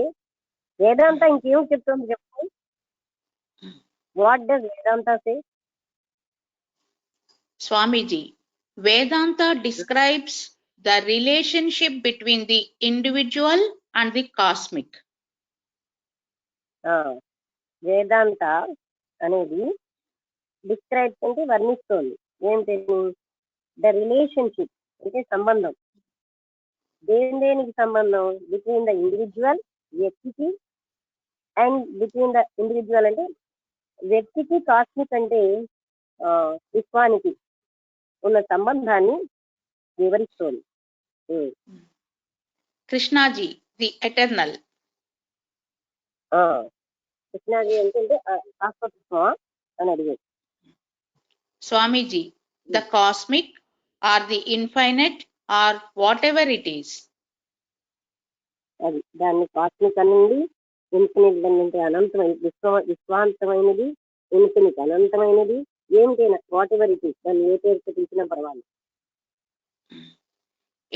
వేదాంత ఇంకేం చెప్తుంది చెప్పండి? What does Vedanta say? Swamiji, Vedanta describes the relationship between the individual and the cosmic. వేదాంత అనేది డిస్క్రైబ్స్ అంటే వర్ణిస్తోంది ఏంటి, ద రిలేషన్షిప్ అంటే సంబంధం, దేనికి సంబంధం, బిట్వీన్ ద ఇండివిజువల్ వ్యక్తికి, అండ్ బిట్వీన్ ద ఇండివిజువల్ అంటే వ్యక్తికి, కాస్మిక్ అంటే విశ్వానికి ఉన్న సంబంధాన్ని వివరిస్తోంది. Krishnaji, the eternal. కృష్ణాజీ అంటే శాశ్వతత్వం అని అడిగేది. Swamiji, the cosmic or the infinite or whatever it is. అది దాన్ని కాస్మిక్ అనండి, ఇన్ఫినిట్ అంటే అనంతమైన, విశ్వాంతమైనది, ఇన్ఫినిట్ అనంతమైనది, ఏమిటైనా వాట్ ఎవర్ ఇట్ ఈస్, దాన్ని ఏ పేరుతో పిలిచినా పర్వాలేదు.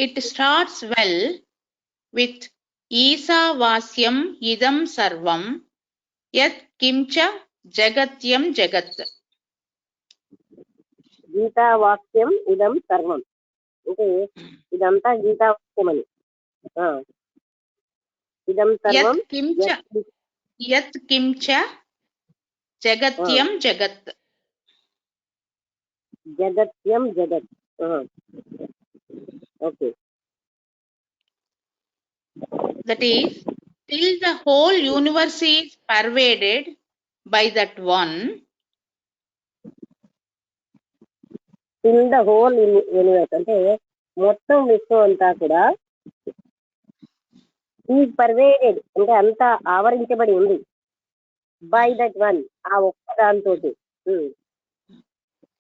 It starts well with ఈశావాస్యం ఇదం సర్వం యత్ కించ జగత్యం జగత్. గీతావాక్యం ఇదం సర్వం అంటే ఇదంతా గీతావాక్యం అని. ఇదం సర్వం యత్ కించ జగత్యం జగత్. జగత్యం జగత్. Okay. That is, till the whole universe is pervaded by that one. Till the whole universe అంటే మొత్తం విశ్వం అంతా కూడా ఈజ్ పర్వేడెడ్ అంటే అంతా ఆవరించబడి ఉంది బై దట్ వన్, ఆ ఒక్క దాంతో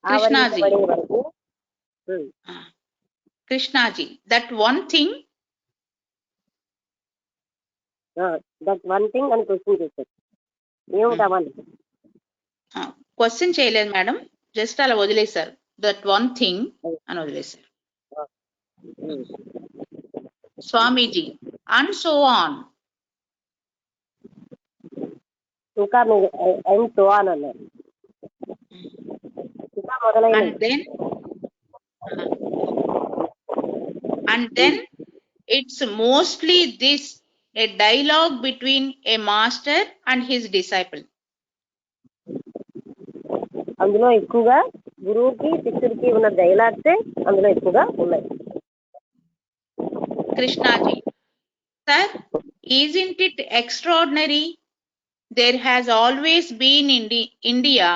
ఆవరించబడే వరకు. Krishnaji, that one thing, that one thing అని క్వశ్చన్ చేశారు. ఏమిటా వన్? క్వశ్చన్ చేయలేదు మేడం, జస్ట్ అలా వదిలేశారు. దట్ వన్ థింగ్ అని వదిలేశారు. స్వామీజీ, అండ్ సో ఆన్. ఇంకా మీరు అండ్ సో ఆన్ అన్నారు. ఇంకా మొదలైన and then it's mostly this, a dialogue between a master and his disciple. అందులో ఎక్కువగా గురువుకి శిష్యుడికి ఉన్న డైలాగ్సే అందులో ఎక్కువగా ఉన్నాయి. Krishnaji, sir, isn't it extraordinary? There has always been in India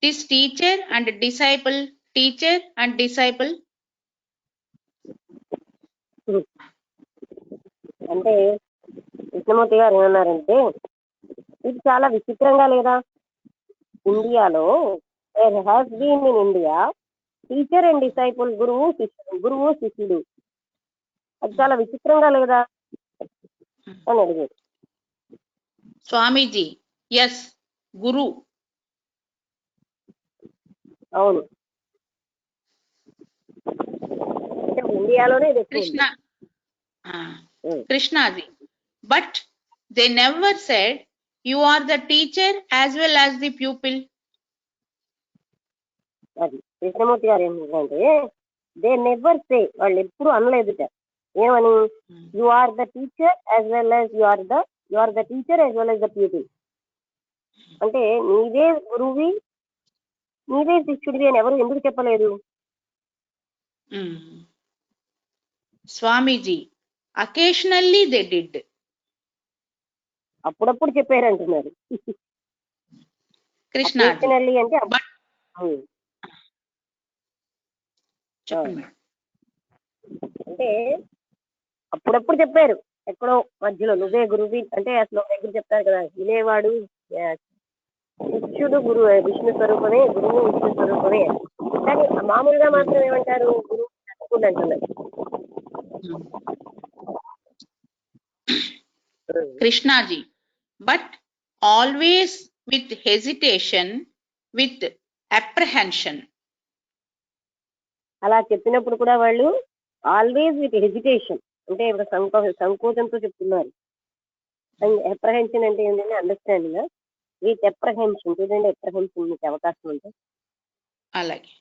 this teacher and disciple, teacher and disciple. అంటే కృష్ణమూర్తి గారు ఏమన్నారంటే ఇది చాలా విచిత్రంగా లేదా, ఇండియాలో there has been in India teacher and disciple, గురువు శిష్యుడు, అది చాలా విచిత్రంగా లేదా అని అడిగారు. స్వామీజీ, yes, గురు. అవును, ఇండియాలోనే Krishnaji, but they never said you are the teacher as well as the pupil. అది కృష్ణమూర్తి గారు ఏమంటే దే నెవర్ సే, వాళ్ళు ఎప్పుడు అనలేదుట ఏమని, you are the teacher as well as you are the teacher as well as the pupil. అంటే నీవే గురువి, నీవే శిష్యుడివి అని ఎవరు ఎందుకు చెప్పలేదు? Swamiji, occasionally they did. అప్పుడప్పుడు చెప్పారంటున్నారు. కృష్ణాజీ అంటే అంటే అప్పుడప్పుడు చెప్పారు, ఎక్కడో మధ్యలో నువ్వే గురువి అంటే అసలు దగ్గర చెప్తారు కదా, వినేవాడు శిష్యుడు గురువు, విష్ణు స్వరూపమే, గురువు విష్ణు స్వరూపమే. కానీ మామూలుగా మాత్రం ఏమంటారు, గురువు చదువుకుంటూ అంటున్నారు. Krishnaji, but always with hesitation, with apprehension. అలా చెప్పినప్పుడు కూడా వాళ్ళు ఆల్వేస్ విత్ హెజిటేషన్ అంటే ఇప్పుడు సంకోచంతో చెప్తున్నారు. అప్రహెన్షన్ అంటే ఏంటంటే అండర్స్టాండింగ్, విత్ అప్రహెన్షన్. చూడండి, అప్రహెన్షన్ మీకు అవకాశం ఉంటే. అలాగే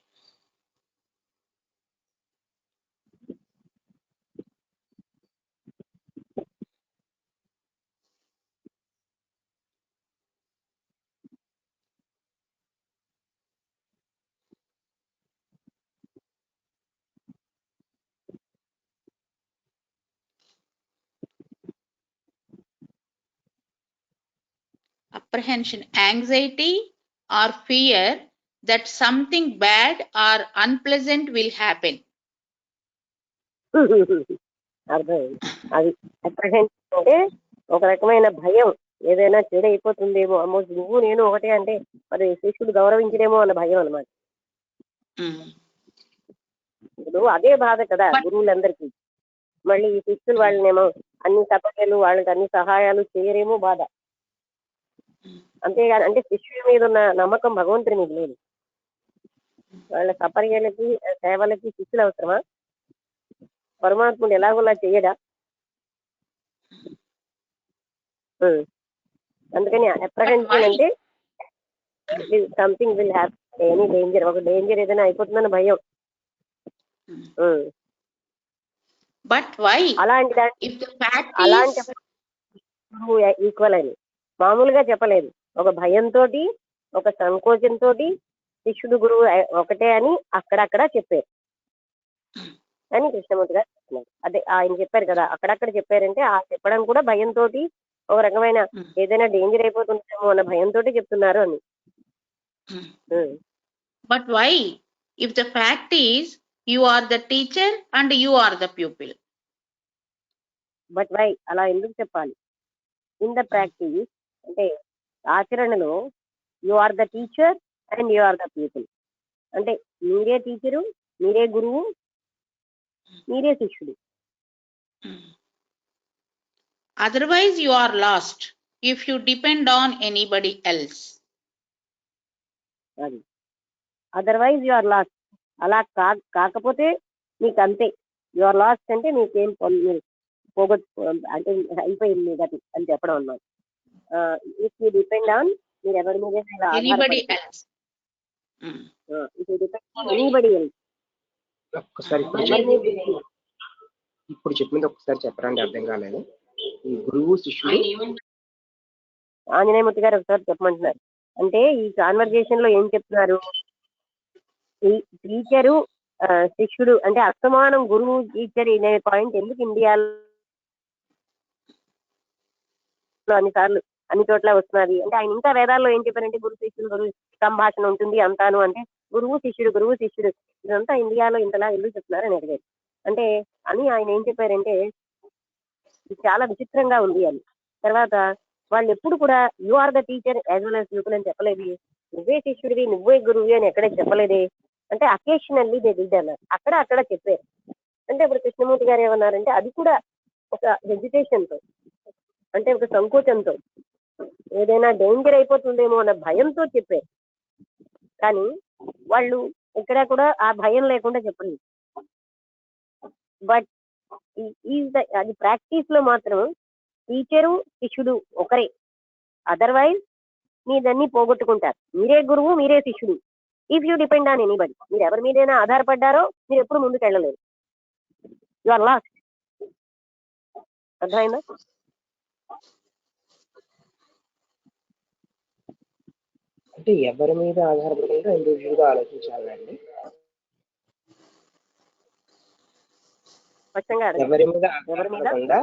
apprehension, anxiety or fear that something bad or unpleasant will happen. అర్థమైంది. అది అప్రహెన్షన్ అంటే ఒక రకమైన భయం, ఏదైనా చెడు అయిపోతుందేమో, అమ్మో నువ్వు నేను ఒకటే అంటే మరి శిష్యుడు గౌరవించడేమో అన్న భయం అనమాట. ఇప్పుడు అదే బాధ కదా గురువులందరికీ. మళ్ళీ ఈ శిష్యులు వాళ్ళనేమో అన్ని సపర్యలు వాళ్ళకి అన్ని సహాయాలు చేయరేమో బాధ. అంతేగాని అంటే శిష్యుడి మీద ఉన్న నమ్మకం భగవంతుడి మీద లేదు. వాళ్ళ సపర్యలకి సేవలకి శిష్యులు అవసరమా? పరమాత్ముడు ఎలాగోలా చేయడా? అందుకని అప్రహెన్షన్ అంటే something will have any danger, ఒక డేంజర్ ఏదైనా అయిపోతుందన్న భయం. బట్ వై అలాంటి అలాంటి ఈక్వల్ అని మామూలుగా చెప్పలేదు. ఒక భయంతో, ఒక సంకోచంతో శిష్యుడు గురువు ఒకటే అని అక్కడక్కడ చెప్పారు అని కృష్ణమూర్తి గారు చెప్తున్నారు. అదే ఆయన చెప్పారు కదా, అక్కడక్కడ చెప్పారంటే ఆ చెప్పడం కూడా భయంతో, ఒక రకమైన ఏదైనా డేంజర్ అయిపోతుందేమో అన్న భయంతో చెప్తున్నారు అని. But why if the fact is you are the teacher and you are the pupil? But why అలా ఎందుకు చెప్పాలి? ఇన్ ద ప్రాక్టీస్ అంటే ఆచరణలో you are the teacher and you are the pupil అంటే మీరే టీచరు, మీరే గురువు, మీరే శిష్యుడు. Otherwise you are lost if you depend on anybody else. అది అదర్వైజ్ యు ఆర్ లాస్ట్. అలా కాకపోతే మీకు అంతే, యు ఆర్ లాస్ట్ అంటే మీకేం పోగొట్టు అంటే అయిపోయింది మీద అని చెప్పడం అన్నమాట. ఇఫ్ యూ డిపెండ్ ఆన్, మీరు ఎవరి మీద ఒక్కసారి ఇప్పుడు చెప్పింది ఒకసారి చెప్పడానికి అర్థం కాలేదు. ఈ గురువు శిష్యుడు ఆంజనేయమూర్తి గారు ఒకసారి చెప్పమంటున్నారు. అంటే ఈ కాన్వర్జేషన్ లో ఏం చెప్తున్నారు? ఈ టీచరు శిష్యుడు అంటే అస్తమానం గురువు టీచర్ అనే పాయింట్ ఎందుకు ఇండియాలో అన్నిసార్లు అన్ని చోట్ల వస్తున్నది అంటే ఆయన ఇంకా వేదాల్లో ఏం చెప్పారంటే గురు శిష్యుడు గురు సంభాషణ ఉంటుంది అంతాను అంటే గురువు శిష్యుడు ఇదంతా ఇండియాలో ఇంతలా ఎందుకు చెప్తున్నారు అని అడిగారు. అంటే అని ఆయన ఏం చెప్పారంటే ఇది చాలా విచిత్రంగా ఉంది అని. తర్వాత వాళ్ళు ఎప్పుడు కూడా you are the teacher as well as people అని చెప్పలేదు. నువ్వే శిష్యుడివి, నువ్వే గురువు అని ఎక్కడే చెప్పలేదే. అంటే అకేషనల్లీ దే డిడ్ అన్నారు, అక్కడ చెప్పారు. అంటే ఇప్పుడు కృష్ణమూర్తి గారు ఏమన్నారంటే అది కూడా ఒక హెజిటేషన్తో అంటే ఒక సంకోచంతో ఏదైనా డేంజర్ అయిపోతుందేమో అన్న భయంతో చెప్పారు. కానీ వాళ్ళు ఇక్కడ కూడా ఆ భయం లేకుండా చెప్పలేదు. బట్ అది ప్రాక్టీస్ లో మాత్రం టీచరు శిష్యుడు ఒకరే. అదర్వైజ్ మీదన్నీ పోగొట్టుకుంటారు. మీరే గురువు, మీరే శిష్యుడు. If you depend on anybody, మీరు ఎవరి మీదైనా ఆధారపడ్డారో మీరు ఎప్పుడు ముందుకు వెళ్ళలేరు. You are lost. అర్థమైందా? అంటే ఎవరి మీద ఆధారపడకుండా ఇండివిజువల్ గా ఆలోచించాలండి. ఎవరి మీద ఆధారపడకుండా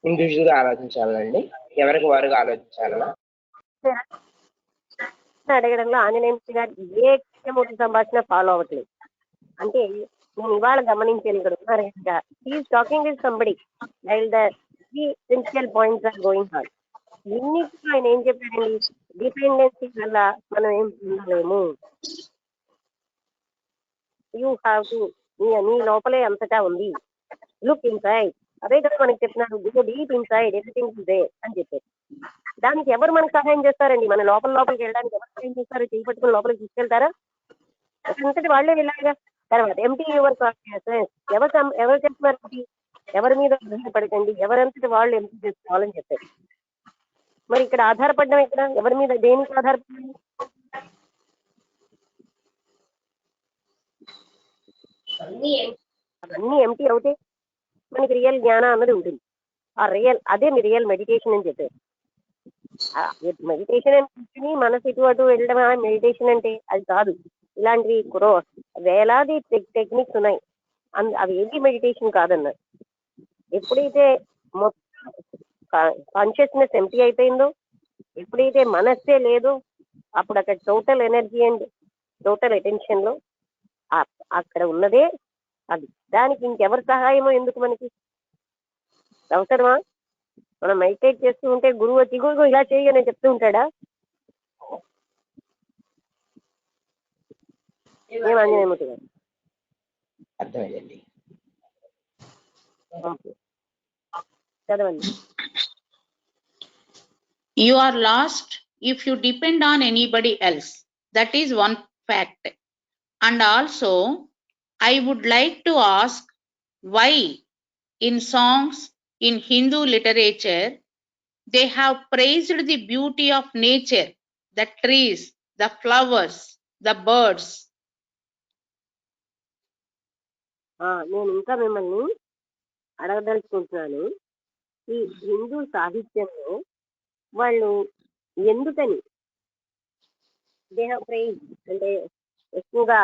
ఇండివిజువల్ గా ఆలోచించాలండి. ఎవరికి వారుగా ఆలోచించాలనా అడగడంలో ఆంజనేయ గారు ఏ కృష్ణమూర్తి సంభాషణ ఫాలో అవ్వట్లేదు. అంటే నేను ఇవాళ గమనించాను ఇక్కడ ఉన్నారు talking with somebody while the principal points are going on. ఇన్నిటిలో ఆయన ఏం చెప్పారండి? డిపెండెన్సీ వల్ల మనం ఏం పొందలేము. యూ హ్యావ్ టు నీ లోపలే అంతటా ఉంది. Look inside. అదే కదా మనకి చెప్తున్నారు, go deep inside everything is there అని చెప్పారు. దానికి ఎవరు మనకు సహాయం చేస్తారండి? మన లోపలికి వెళ్ళడానికి ఎవరు సహాయం చేస్తారు? చేయి పట్టుకుని లోపలికి తీసుకెళ్తారా? అంతటి వాళ్ళే వెళ్ళాలిగా. తర్వాత ఎంటీ యువర్ కాన్షియస్నెస్. ఎవరు చెప్తున్నారు? ఎవరి మీద ఆధారపడకండి, ఎవరంతటి వాళ్ళు ఎంపీ చేసుకోవాలని చెప్పారు. మరి ఇక్కడ ఆధారపడడం ఎక్కడ? ఎవరి మీద, దేనికి ఆధారపడాలి? అన్ని ఎంటీ అవుతే మనకి రియల్ జ్ఞానం అన్నది ఉంటుంది. ఆ అదే మీ రియల్ మెడిటేషన్ అని చెప్పారు. మెడిటేషన్ అని కూర్చుని మనసు ఇటు అటు వెళ్ళడం మెడిటేషన్ అంటే అది కాదు. ఇలాంటివి వేలాది టెక్నిక్స్ ఉన్నాయి, అవి ఏంటి మెడిటేషన్ కాదన్నారు. ఎప్పుడైతే మొత్తం కాన్షియస్నెస్ ఎంటీ అయిపోయిందో, ఎప్పుడైతే మనస్సే లేదు, అప్పుడు అక్కడ total energy and total attention లో అక్కడ ఉన్నదే అది. దానికి ఇంకెవరి సహాయమో ఎందుకు మనకి అవసరమా? మనం మెడిటేట్ చేస్తూ ఉంటే గురువు వచ్చి గురువు ఇలా చేయని చెప్తూ ఉంటాడా? ఏమంజనేమూర్తి గారు అర్థమైందండి. చదవండి. You are lost if you depend on anybody else. That is one fact. And also, I would like to ask why in songs in Hindu literature they have praised the beauty of nature, the trees, the flowers, the birds. నేను ఇంకా మిమ్మల్ని అడగదలుచుకుంటున్నాను, ఈ హిందూ సాహిత్యంలో వాళ్ళు ఎందుకని దేహ praise అంటే ఎక్కువగా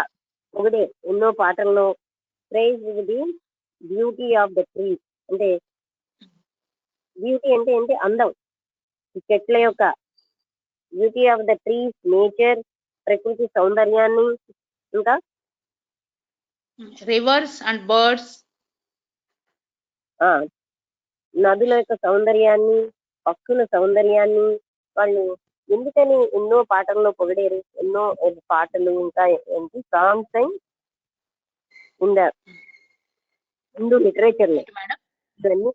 ఒకటే ఎన్నో పాటల్లో praise the beauty of the trees, అంటే బ్యూటీ అంటే ఏంటి? అందం, ఈ చెట్ల యొక్క beauty of the trees, nature, ప్రకృతి సౌందర్యాన్ని, ఇంకా Rivers and birds. నదుల యొక్క సౌందర్యాన్ని, పక్షుల సౌందర్యాన్ని వాళ్ళు ఎందుకని ఎన్నో పాటల్లో పొగిడేరు? ఎన్నో పాటలు ఇంకా ఏంటి songs in the Hindu literature లో ఇవన్నీ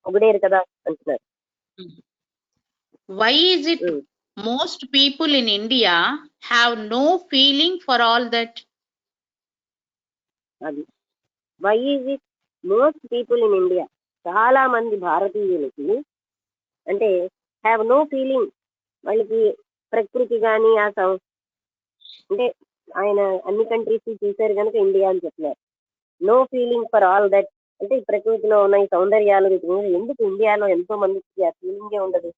పొగిడేరు కదా అంటున్నారు. Why is it most people in India have no feeling for all that? అది why is it most people in India, చాలా మంది భారతీయులకి అంటే హ్యావ్ నో ఫీలింగ్, వాళ్ళకి ప్రకృతి కానీ అంటే ఆయన అన్ని కంట్రీస్ చూశారు కనుక ఇండియా అని చెప్తున్నారు. No feeling for all that అంటే ఈ ప్రకృతిలో ఉన్న ఈ సౌందర్యాలు ఎందుకు ఇండియాలో ఎంతో మందికి ఆ ఫీలింగే ఉండదు?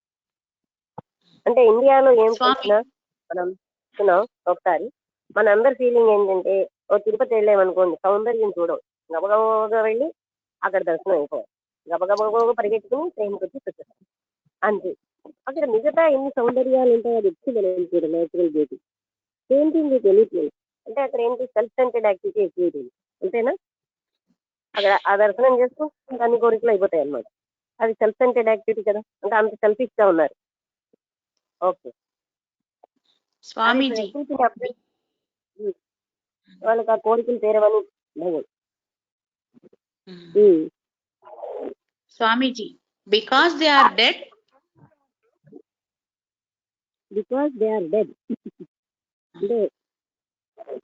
అంటే ఇండియాలో ఏం చేసినా మనం చూస్తున్నాం ఒకసారి, మన అందరి ఫీలింగ్ ఏంటంటే ఓ తిరుపతి వెళ్ళామనుకోండి, సౌందర్యం చూడం, గబగబగా వెళ్ళి అక్కడ దర్శనం అయిపోవాలి, గబగబగా పరిగెట్టుకుని ట్రైన్కి వచ్చి వచ్చేస్తాం అంతే. అక్కడ మిగతా ఎన్ని సౌందర్యాలు ఉంటాయో అది వచ్చి మనం చూడం, natural beauty. Painting with any place అంటే అక్కడ ఏంటి సెల్ఫ్ సెంటెడ్ యాక్టివిటీ ఎక్కువ, అంతేనా? అక్కడ ఆ దర్శనం చేస్తూ ఇంకా అన్ని కోరికలు అయిపోతాయి అన్నమాట. అది సెల్ఫ్ సెంటెడ్ యాక్టివిటీ కదా, అంటే అంత సెల్ఫిష్ గా ఉన్నారు. Okay Swamiji. వాళ్ళకి ఆ కోరికలు తీరవని భయం. Swamiji, because they are dead. Because they are dead అంటే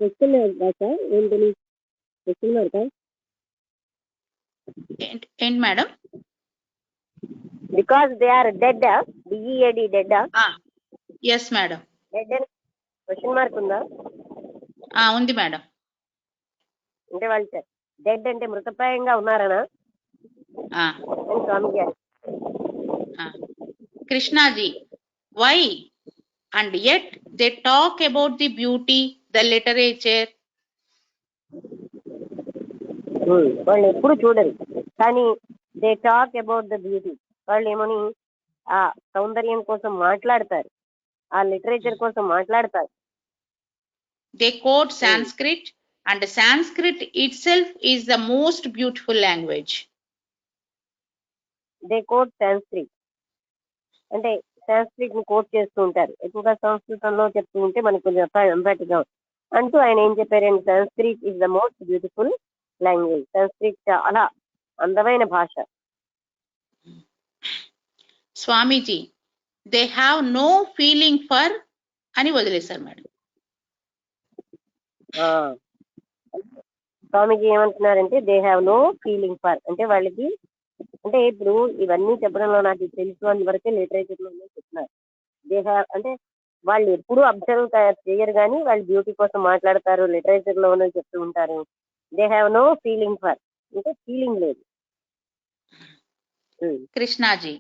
క్వశ్చన్ సార్ ఏంటని question mark? And madam? Because they are dead, B E A D dead. Yes madam. Dead అని క్వశ్చన్ మార్క్ ఉందా? ఉంది మేడం. అంటే వాళ్ళు డెడ్ అంటే మృతప్రాయంగా ఉన్నారనా? స్వామి గారు Krishnaji, why? And yet they talk about the beauty, the literature. వాళ్ళు ఎప్పుడు చూడరు, కానీ they talk about the beauty. వాళ్ళు ఏమని ఆ సౌందర్యం కోసం మాట్లాడతారు, ఆ లిటరేచర్ కోసం మాట్లాడతారు. They quote Sanskrit, and Sanskrit itself is the most beautiful language. They quote Sanskrit అంటే సాంస్క్రిట్ ని కోట్ చేస్తూ ఉంటారు ఎక్కువగా, సంస్కృతంలో చెప్తూ ఉంటే మనకు కొంచెం ఎంపాటిగా అంటూ ఆయన ఏం చెప్పారంటే Sanskrit is the most beautiful language. Sanskrit చాలా అందమైన భాష. Swamiji, they have no feeling for అని వదిలేశారు మేడం. స్వామీజీ ఏమంటున్నారంటే they have no feeling for అంటే వాళ్ళకి, అంటే ఇప్పుడు ఇవన్నీ చెప్పడంలో నాకు తెలుసు అని వరకే లిటరేచర్ లో చెప్తున్నారు. దే హ్యావ్ అంటే వాళ్ళు ఎప్పుడూ అబ్జర్వ్ చేయరు, కానీ వాళ్ళు బ్యూటీ కోసం మాట్లాడతారు, లిటరేచర్ లోనే చెప్తూ ఉంటారు. They have no feeling for అంటే ఫీలింగ్ లేదు. Krishnaji,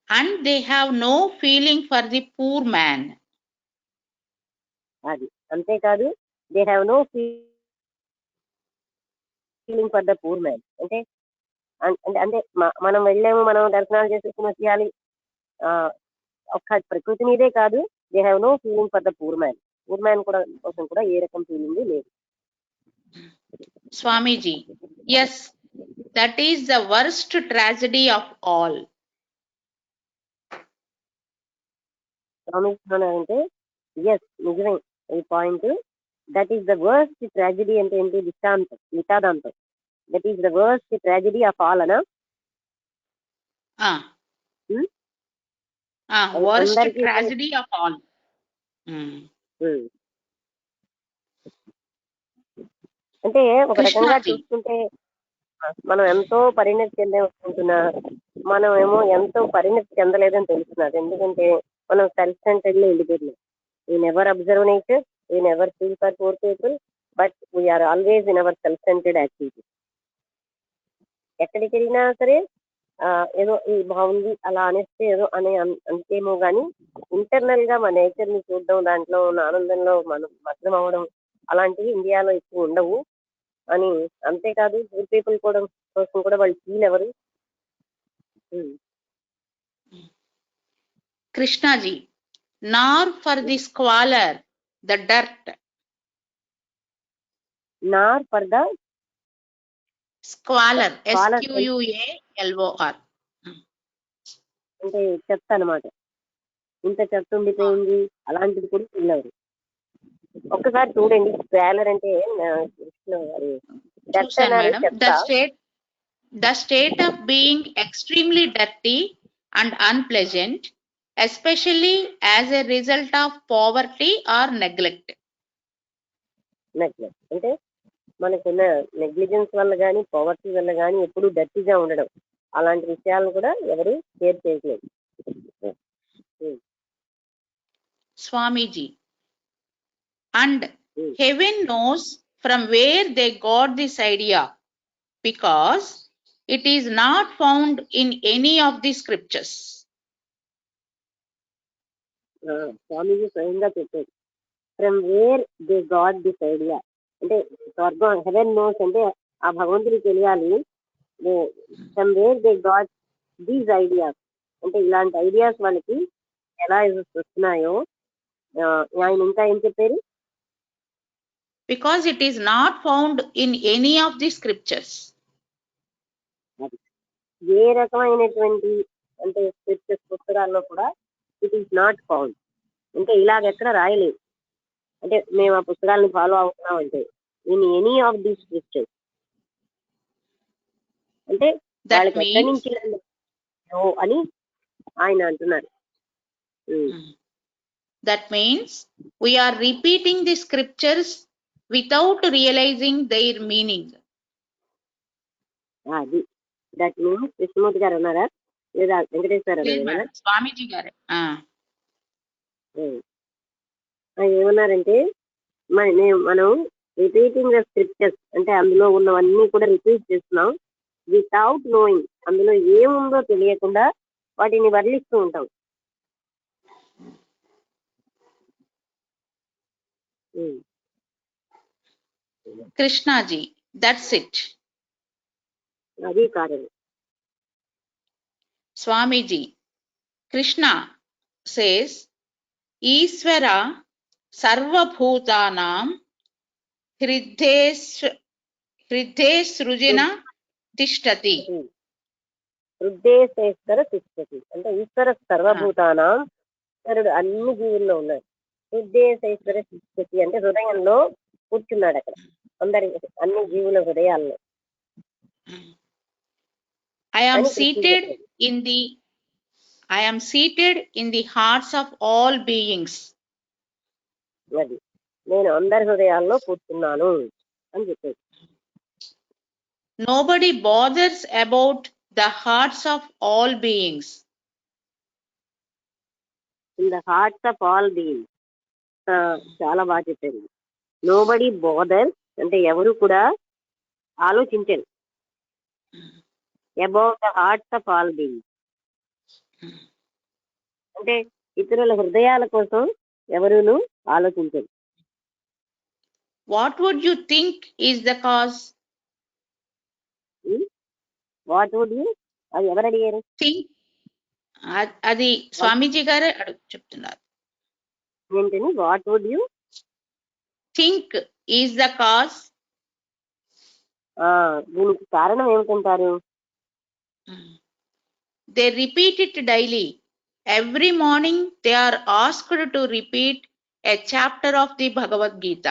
and they have no feeling for the poor man. అది అంతేకాదు, they have no feeling for the poor man అంటే అంటే అంటే మనం వెళ్ళాము, మనం దర్శనాలు చేసేసుకుని వచ్చేయాలి. ఒక్క ప్రకృతి మీదే కాదు, they have no feeling for the poor man కూడా కోసం కూడా ఏ రకం ఫీలింగ్ లేదు. Swamiji, yes, that is the worst tragedy of all. స్వామి అంటే ఎస్, నిజమే ఈ point. That is the worst tragedy అంటే ఏంటి? విషాదాంతం. That is the worst tragedy of all అనా? Worst tragedy of all. అంటే ఒక రకంగా చూసుకుంటే మనం ఎంతో పరిణతి చెందుతున్నా, మనం ఏమో ఎంతో పరిణతి చెందలేదని తెలుస్తున్నది. ఎందుకంటే మనం సెల్ఫ్ సెంటర్డ్ లో వెళ్ళిపోతున్నాం. We never observe nature, we never feel for poor people, but we are always in our self centred activity. ఎక్కడికి వెళ్ళినా సరే ఏదో ఈ బాగుంది అలా అనేస్తే ఏదో అనే అంతేమో కానీ ఇంటర్నల్ గా మన నేచర్ ని చూడడం, దాంట్లో ఉన్న ఆనందంలో మనం మగ్నం అవ్వడం అలాంటివి ఇండియాలో ఎక్కువ ఉండవు అని. అంతేకాదు పూర్ పీపుల్ కూడా కోసం కూడా వాళ్ళు ఫీల్ ఎవరు. Krishnaji, nor for the squalor, the dirt. Nor for the squalor, SQUALOR. అంటే చెత్త అనమాట. ఇంత చెత్త ఉండిపోయింది అలాంటిది కూడా ఫీల్ అవ్వరు. ఒక్కసారి చూడండి, స్క్వాలర్ అంటే the state of being extremely dirty and unpleasant, especially as a result of poverty or neglect. అంటే మనకున్న నెగ్లిజెన్స్ వల్ల కానీ పవర్టీ వల్ల కానీ ఎప్పుడు డర్టీగా ఉండడం, అలాంటి విషయాలను కూడా ఎవరు షేర్ చేయట్లేదు. Swamiji, and heaven knows from where they got this idea, because it is not found in any of the scriptures. స్వామీజీ స్వయంగా చెప్పారు, from where they got this idea. అంటే స్వర్గం, హెవెన్ నోస్ అంటే ఆ భగవంతుడికి తెలియాలి. From where they got these ideas అంటే ఇలాంటి ఐడియాస్ వాళ్ళకి ఎలా వస్తున్నాయో ఆయన ఇంకా ఏం చెప్పారు? Because it is not found in any of the scriptures. ఏ రకమైనటువంటి అంటే స్క్రిప్చర్స్ పుస్తకాల్లో కూడా ఇట్ ఈస్ నాట్ ఫౌండ్. అంటే ఇలాగ ఎక్కడ రాయలేదు. అంటే మేము ఆ పుస్తకాలను ఫాలో అవుతున్నాం అంటే in any of these scriptures. అంటే వాళ్ళకి ఎక్కడి నుంచి అని ఆయన అంటున్నారు. That means we are repeating the scriptures without realizing their meaning. అది దట్ మీన్స్ కృష్ణమూర్తి గారు అన్నారా లేదా వెంకటేశ్వర స్వామీజీ గారు ఏమన్నారంటే మనం రిపీటింగ్ ద స్క్రిప్చర్స్ అంటే అందులో ఉన్నవన్నీ కూడా రిపీట్ చేస్తున్నాం వితౌట్ నోయింగ్. అందులో ఏముందో తెలియకుండా వాటిని వర్ణిస్తూ ఉంటాం. Krishnaji, that's it. అది కారణం. Swamiji, Krishna says, Ishvara sarvabhutanam hridesrujana tishtati. హృదయేశ్వర తిష్టతి అంటే ఈశ్వర సర్వభూతానం, ఈశ్వరుడు అన్ని జీవుల్లో ఉన్నాడు. హృదయేశ్వర తిష్టతి అంటే హృదయంలో కూర్చున్నాడు అక్కడ, అందరి అన్ని జీవుల హృదయాల్లో. I am seated in the hearts of all beings. అది నేను అందరి హృదయాల్లో కూర్చున్నాను అని చెప్పేది. Nobody bothers about the hearts of all beings. In the hearts of all beings. చాలా బాగా చెప్పారు. నోబడీ బోదర్ అంటే ఎవరు కూడా ఆలోచించరు about the hearts of all beings. అంటే ఇతరుల హృదయాల కోసం ఎవరును ఆలోచించరు. What would you think is the cause? What would you, అది ఎవరు అడిగారు? థింక్, అది స్వామీజీ గారే చెప్తున్నారు. ఏంటని what would you think is the cause. దీనికి కారణం ఏమిటంటారు? They repeat it daily. Every morning they are asked to repeat a chapter of the Bhagavad Gita.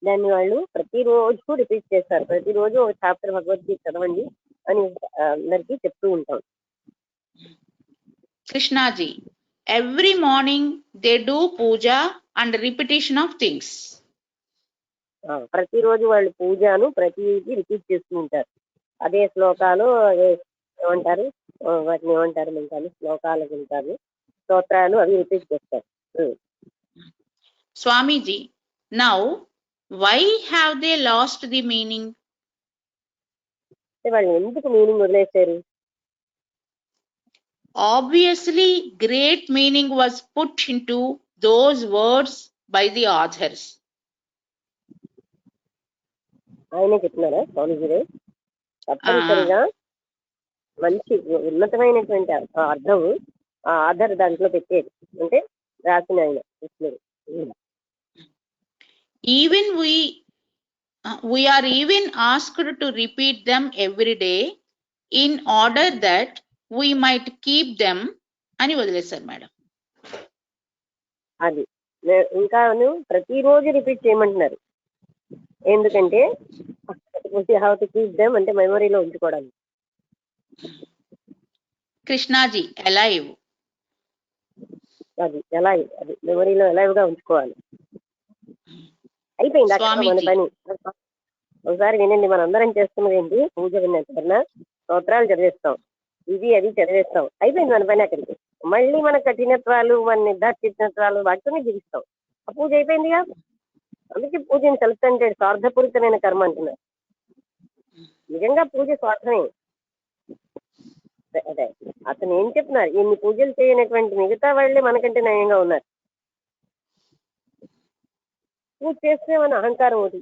దాన్ని వాళ్ళు ప్రతిరోజు రిపీట్ చేస్తారు. ప్రతిరోజు ఒక చాప్టర్ భగవద్గీత చదవండి అని అందరికీ చెప్తూ ఉంటాం. Krishnaji, every morning they do puja and repetition of things. ప్రతిరోజు వాళ్ళు పూజను ప్రతిదీ రిపీట్ చేస్తూ ఉంటారు. అదే శ్లోకాలు, అదే ఏమంటారు వాటిని ఏమంటారు వింటారు, శ్లోకాలు వింటారు, స్తోత్రాలు అవి రిపీట్ చేస్తారు. Swamiji, now why have they lost the meaning? వాళ్ళు ఎందుకు మీనింగ్ వదిలేశారు? Obviously, great meaning was put into those words by the authors. ఆయనే చెప్తున్నారా స్వామిజీరే? తప్పనిసరిగా మంచి ఉన్నతమైనటువంటి అర్థం ఆ ఆధార్ దాంట్లో పెట్టేది, అంటే రాసిన ఆయన కృష్ణుడు. Even we are even asked to repeat them every day in order that we might keep them అని వదిలేశారు మేడం. అది ఇంకా ప్రతిరోజు రిపీట్ చేయమంటున్నారు. ఎందుకంటే హౌ టు కీప్ దెమ్ అంటే మెమరీలో ఉంచుకోవడానికి. కృష్ణాజీ, అలైవ్. అది ఎలా, అది మెమరీలో అలైవ్ గా ఉంచుకోవాలి. అయిపోయింది అక్కడ మన పని. ఒకసారి వినండి, మనందరం చేస్తున్నది ఏంటి? పూజ విన్న స్తోత్రాలు చదివేస్తాం, ఇది అది చదివేస్తాం, అయిపోయింది మన పని అక్కడికి. మళ్ళీ మన కఠినత్వాలు, మన నిర్దాక్షిణత్వాలు వాటితోనే జీవిస్తాం. ఆ పూజ అయిపోయిందిగా. అందుకే పూజని సెల్ఫ్ సెంటర్డ్ స్వార్థపూరితమైన కర్మ అంటున్నారు. నిజంగా పూజ స్వార్థమే. అదే అతను ఏం చెప్తున్నారు, ఇన్ని పూజలు చేయనటువంటి మిగతా వాళ్ళే మనకంటే నయంగా ఉన్నారు. పూజ చేస్తే మన అహంకారం ఒకటి.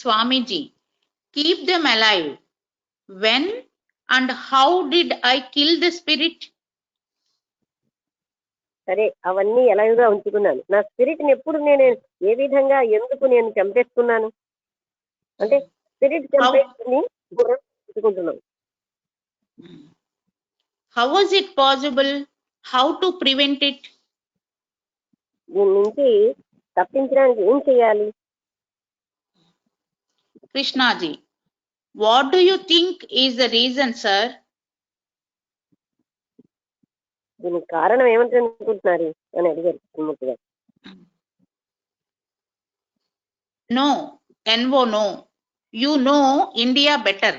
స్వామీజీ, keep them alive. When and how did I kill the spirit? సరే, అవన్నీ ఎలాగా ఉంచుకున్నాను. నా స్పిరిట్ ని ఎప్పుడు నేను ఏ విధంగా ఎందుకు నేను చంపేస్తున్నాను అంటే spirit చంపేసుకుని ఉంచుకుంటున్నాను. How was it possible? How to prevent it? దీని నుంచి తప్పించడానికి ఏం చేయాలి? Krishnaji, what do you think is the reason, sir? దీనికి కారణం ఏమంటే అనుకుంటున్నారు అని అడిగారు కృష్ణమూర్తి గారు. No, no. You know India better.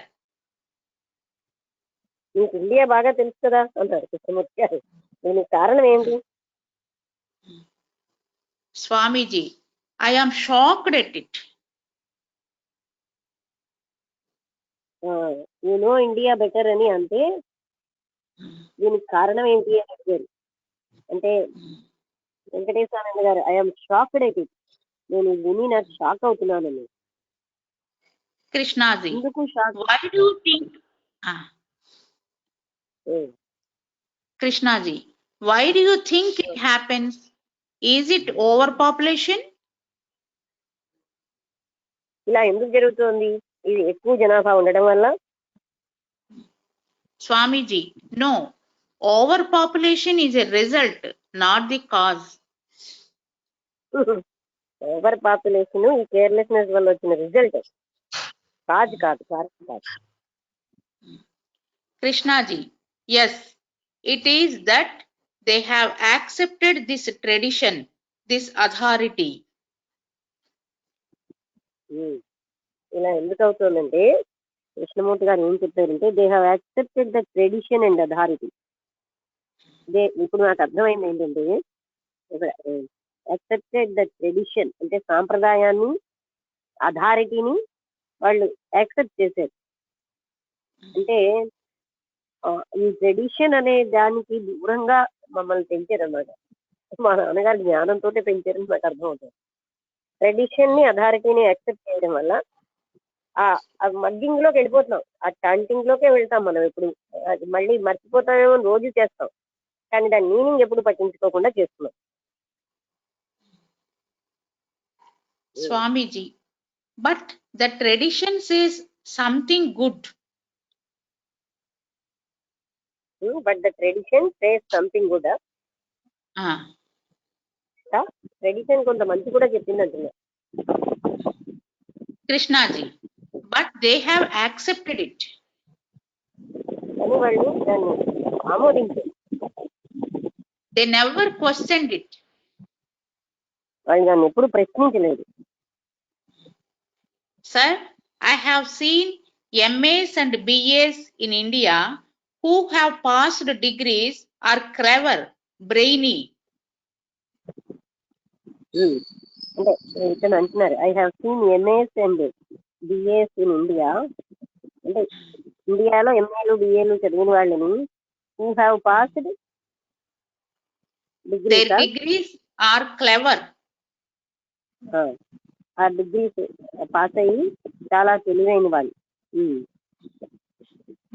నీకు ఇండియా బాగా తెలుసు కదా అన్నారు కృష్ణమూర్తి గారు. దీనికి కారణం ఏంటి? Swamiji, I am shocked at it. You know India better అని అంటే దీనికి కారణం ఏంటి అని అడిగారు. అంటే వెంకటేశ్వరానంద గారు ఐఎమ్ షాక్డ్ ఎట్ ఇట్, నేను విని నాకు షాక్ అవుతున్నాను. Krishnaji, ఎందుకు shock? why do you think? Krishnaji, why do you think it happens? Is it overpopulation? ఇలా ఎందుకు జరుగుతోంది? ఇది ఎక్కువ జనాభా ఉండడం వల్ల? Swamiji, no. Overpopulation is a result, not the cause. Over population ఈ కేర్లెస్నెస్ వల్ల వచ్చిన రిజల్ట్, కాజ్ కాదు, కారణం కాదు. Krishnaji, yes, it is that they have accepted this tradition, this authority. ఇలా ఎందుకు అవుతుందంటే కృష్ణమూర్తి గారు ఏం చెప్పారంటే they have accepted the tradition and authority. ఇప్పుడు నాకు అర్థమైంది ఏంటంటే యాక్సెప్టెడ్ ద ట్రెడిషన్ అంటే సాంప్రదాయాన్ని, అథారిటీని వాళ్ళు యాక్సెప్ట్ చేశారు. అంటే ఈ ట్రెడిషన్ అనే దానికి దూరంగా మమ్మల్ని పెంచారన్నమాట. మా నాన్నగారు జ్ఞానంతో పెంచారని నాకు అర్థమవుతుంది. ట్రెడిషన్ ని అథారిటీని యాక్సెప్ట్ చేయడం వల్ల ఆ మగ్గింగ్ లోకి వెళ్ళిపోతున్నాం, ఆ చాంటింగ్ లోకే వెళ్తాం మనం. ఎప్పుడు అది మళ్ళీ మర్చిపోతామేమో, రోజు చేస్తాం కానీ దాని మీనింగ్ ఎప్పుడు పట్టించుకోకుండా చేస్తున్నాం. Swamiji, but the tradition says something good. But the tradition says something good. Ah, tradition కొంత మంచి కూడా చెప్పింది అంటున్నా. Krishnaji, but they have accepted it. కానీ వాళ్ళు దాన్ని ఆమోదించారు, They never questioned it. వాళ్ళు దాన్ని ఎప్పుడు ప్రశ్నించలేదు. Sir, I have seen MAs and BAs in India who have passed degrees are clever, brainy. అంటే ఇతను అంటున్నారు, I have seen MAs and BAs in India. అంటే ఇండియాలో ఎంఏలు బిఏలు చదివిన వాళ్ళని who have passed Their degrees, degrees are clever. ఆ డిగ్రీస్ పాస్ అయ్యి చాలా తెలివైన వాళ్ళు.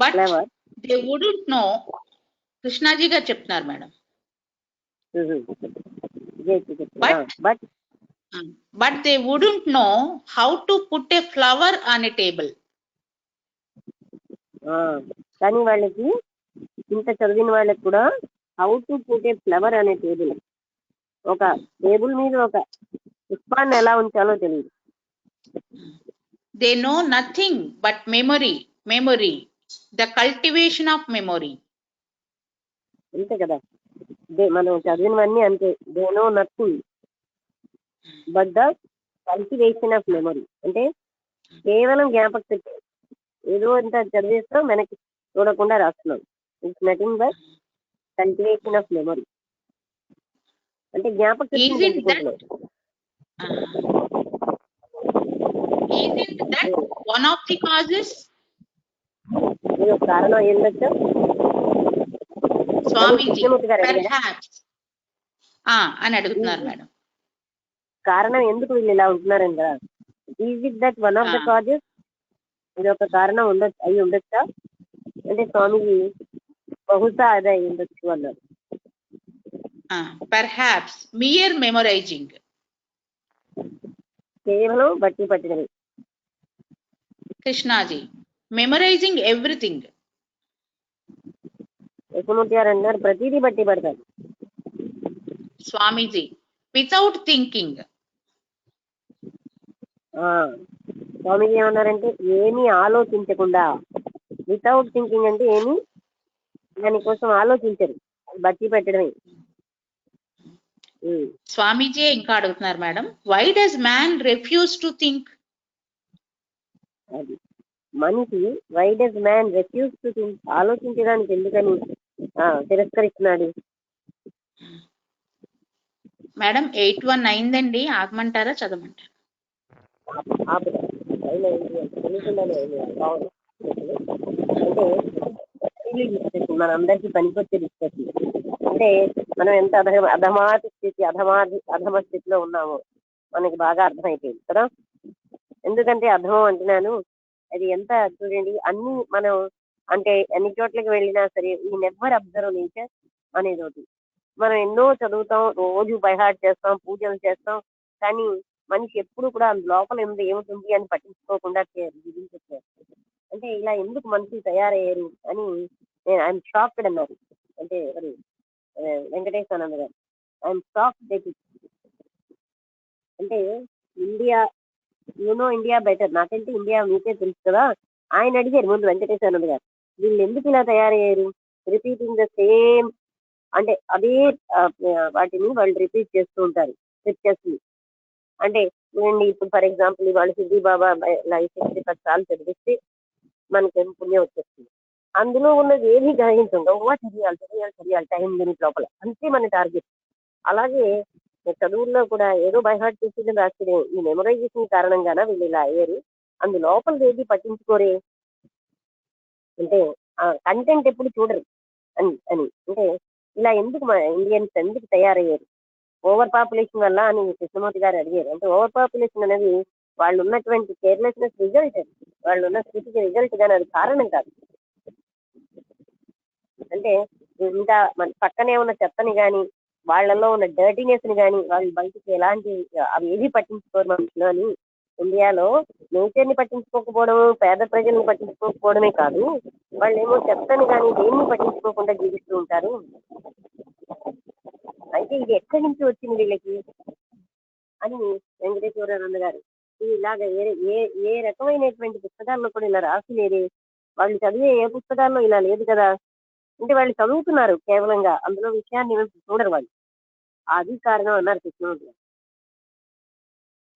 But clever. they wouldn't know. Krishnaji garu చెప్తున్నారు madam. But But they wouldn't know how to put a flower on a table. కానీ వాళ్ళకి, ఇంత చదివిన వాళ్ళకి కూడా how to put a flower అనే టేబుల్, ఒక టేబుల్ మీద ఒక పుష్పాన్ని ఎలా ఉంచాలో తెలియదు. They know nothing but memory, the cultivation of memory. అంతే కదా, మనం చదివినవన్నీ అంతే. They know nothing but the cultivation of memory. అంటే కేవలం జ్ఞాపక శక్తి, ఏదో అంత చదివేస్తాం వెనక్కి చూడకుండా రాస్తున్నాం. It's nothing but cultivation of memory. అంటే జ్ఞాపక శక్తిని Isn't that పెంచుకుంటున్నాం. isn't that one of the causes? ఇది ఒక కారణం ఏంటంటే Swamiji, కృష్ణమూర్తి గారు అడిగారా? perhaps. అని అడుగుతున్నారు మేడం. కారణం ఎందుకు వీళ్ళు ఇలా ఉంటున్నారని కదా. Is it that one of the causes? ఇది ఒక కారణం అయి ఉండొచ్చా అంటే స్వామిజీ బహుశా అదే అయి ఉండొచ్చు అన్నారు. Perhaps mere memorizing. కేవలం బట్టి పట్టడమే. Krishnaji, memorizing everything. కృష్ణమూర్తి గారు అన్నారు ప్రతిదీ బట్టి పడతారు. Swamiji, without thinking. స్వామిజీ ఏమన్నారంటే ఏమీ ఆలోచించకుండా. వితౌట్ థింకింగ్ అంటే ఏమీ దానికోసం ఆలోచించరు, బట్టి పెట్టడమే. స్వామీజీ ఇంకా అడుగుతున్నారు madam, why does man refuse to think? అది మనిషి why does man refuse to think, ఆలోచించడానికి ఎందుకని తిరస్కరిస్తున్నాడు? మేడం 8-1 అయిందండి, ఆగమంటారా చదవమంటారా? అంటే మన అందరికీ పనికొచ్చే డిస్కషన్. అంటే మనం ఎంత అధమ స్థితిలో ఉన్నామో మనకి బాగా అర్థమైపోయింది కదా. ఎందుకంటే అధమం అంటున్నాను, అది ఎంత చూడండి, అన్ని మనం అంటే అన్ని చోట్లకి వెళ్ళినా సరే ఈ నెవర్ అబ్జర్వ్ నేచర్ అనేది ఒకటి. మనం ఎన్నో చదువుతాం, రోజు బైహార్ట్ చేస్తాం, పూజలు చేస్తాం, కానీ మనిషి ఎప్పుడు కూడా లోపల ఏముంటుంది అని పట్టించుకోకుండా జీవించారు. అంటే ఇలా ఎందుకు మనుషులు తయారయ్యారు అని నేను ఐఎమ్ షాక్డ్ అన్నారు. అంటే మరి వెంకటేశ్వరానంద గారు ఐఎమ్ షాక్డ్. అంటే ఇండియా ఇండియా బెటర్, నాకంటే ఇండియా మీకే తెలుసు కదా. ఆయన అడిగారు ముందు వెంకటేశ్వరానంద గారు, వీళ్ళు ఎందుకు ఇలా తయారయ్యారు, రిపీటింగ్ ద సేమ్, అంటే అదే వాటిని వాళ్ళు రిపీట్ చేస్తూ ఉంటారు స్క్రిప్చర్స్ ని. అంటే చూడండి, ఇప్పుడు ఫర్ ఎగ్జాంపుల్ ఇవాళ సిద్ధి బాబా లైఫ్ 10 సార్లు చదివిస్తే మనకి పుణ్యం వచ్చేస్తుంది. అందులో ఉన్నది ఏమీ గ్రహించండి, చదివాలి టైం లిమిట్ లోపల, అంతే మన టార్గెట్. అలాగే చదువుల్లో కూడా ఏదో బైహార్ట్ చేసి రాస్తే ఈ మెమరైజేషన్ కారణంగానే వీళ్ళు ఇలా అయ్యారు, అందు లోపల ఏది పట్టించుకోరే. అంటే కంటెంట్ ఎప్పుడు చూడరు అని అంటే ఇలా ఎందుకు మా ఇండియన్స్ ఎందుకు తయారయ్యారు ఓవర్ పాపులేషన్ వల్ల అని కృష్ణమూర్తి గారు అడిగారు. అంటే ఓవర్ పాపులేషన్ అనేది వాళ్ళు ఉన్నటువంటి కేర్లెస్నెస్ రిజల్ట్, వాళ్ళు ఉన్న స్థితికి రిజల్ట్, కానీ అది కారణం కాదు. అంటే ఇంకా మన పక్కనే ఉన్న చెత్తని కానీ వాళ్ళల్లో ఉన్న డర్టీనెస్ ని కానీ వాళ్ళు బయటికి ఎలాంటి అవి ఏది పట్టించుకోరు మనుషులు అని. ఇండియాలో నేచర్ ని పట్టించుకోకపోవడం, పేద ప్రజల్ని పట్టించుకోకపోవడమే కాదు, వాళ్ళు ఏమో చెత్తని కానీ దేన్ని పట్టించుకోకుండా జీవిస్తూ ఉంటారు. అయితే ఇది ఎక్కడి నుంచి వచ్చింది వీళ్ళకి అని వెంకటేశ్వరానంద గారు ఇలాగ ఏ ఏ రకమైనటువంటి పుస్తకాల్లో కూడా ఇలా రాసి లేదే, వాళ్ళు చదివే ఏ పుస్తకాల్లో ఇలా లేదు కదా. అంటే వాళ్ళు చదువుతున్నారు కేవలంగా, అందులో విషయాన్ని చూడరు వాళ్ళు. అది కారణం అన్నారు కృష్ణుడు.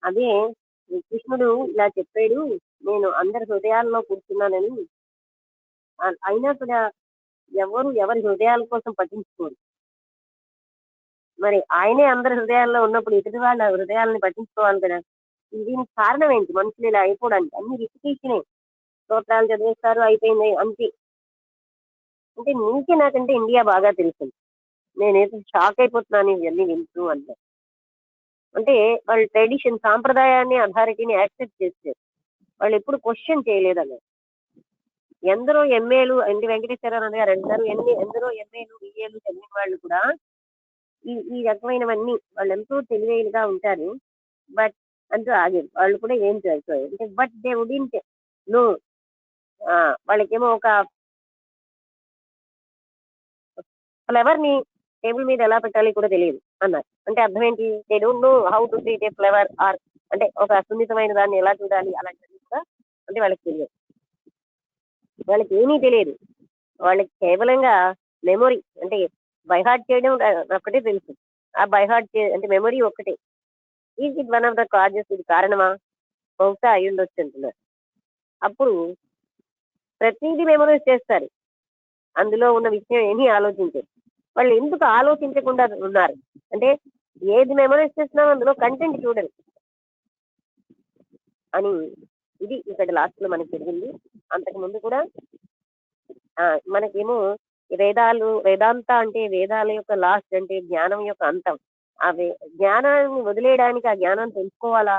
అదే కృష్ణుడు ఇలా చెప్పాడు, నేను అందరి హృదయాల్లో కూర్చున్నానని. అయినా కూడా ఎవరి హృదయాల కోసం పట్టించుకోరు. మరి ఆయనే అందరి హృదయాల్లో ఉన్నప్పుడు ఎదుటి వాళ్ళ హృదయాలను పట్టించుకోవాలి కదా. దీనికి కారణం ఏంటి? మనుషులు ఇలా అయిపోవడానికి అన్ని రిపిటేషనే. స్తోత్రాలు చదివేస్తారు, అయిపోయింది అంతే. అంటే నీకే నాకంటే ఇండియా బాగా తెలుసు, నేనైతే షాక్ అయిపోతున్నాను ఇవన్నీ వింటూ అంటే. అంటే వాళ్ళు ట్రెడిషన్, సాంప్రదాయాన్ని, అథారిటీని యాక్సెప్ట్ చేస్తారు, వాళ్ళు ఎప్పుడు క్వశ్చన్ చేయలేదన్నారు. ఎందరో ఎంఏలు అంటే వెంకటేశ్వరానంద గారు అంటారు, ఎందరో ఎంఏలు బిఏలు చదివిన వాళ్ళు కూడా ఈ రకమైనవన్నీ వాళ్ళు ఎంతో తెలివైనగా ఉంటారు. బట్ అంటూ ఆగారు, వాళ్ళు కూడా ఏం చేస్తారు అంటే బట్ దే వుడింట్ నో. వాళ్ళకేమో ఒక ఫ్లవర్ ని టేబుల్ మీద ఎలా పెట్టాలి కూడా తెలియదు అన్నారు. అంటే అర్థం ఏంటి? They don't know how to treat a flower, or అంటే ఒక సున్నితమైన దాన్ని ఎలా చూడాలి అలాంటివి కూడా అంటే వాళ్ళకి తెలియదు. వాళ్ళకి ఏమీ తెలియదు, వాళ్ళకి కేవలంగా మెమొరీ అంటే బైహార్ట్ చేయడం ఒక్కటే తెలుసు. ఆ బైహార్ట్ అంటే మెమొరీ ఒక్కటే. Is it one of the causes? ఇది కారణమా? బహుశా అయి ఉండొచ్చు అంటున్నారు. అప్పుడు ప్రతిదీ మెమొరైజ్ చేస్తారు, అందులో ఉన్న విషయం ఏమీ ఆలోచించారు. వాళ్ళు ఎందుకు ఆలోచించకుండా ఉన్నారు అంటే ఏది మెమరైజ్ చేసినా అందులో కంటెంట్ చూడరు అని. ఇది ఇక్కడ లాస్ట్ లో మనకి జరిగింది. అంతకు ముందు కూడా మనకేమో వేదాంత అంటే వేదాల యొక్క లాస్ట్, అంటే జ్ఞానం యొక్క అంతం. జ్ఞానాన్ని వదిలేయడానికి ఆ జ్ఞానాన్ని తెలుసుకోవాలా,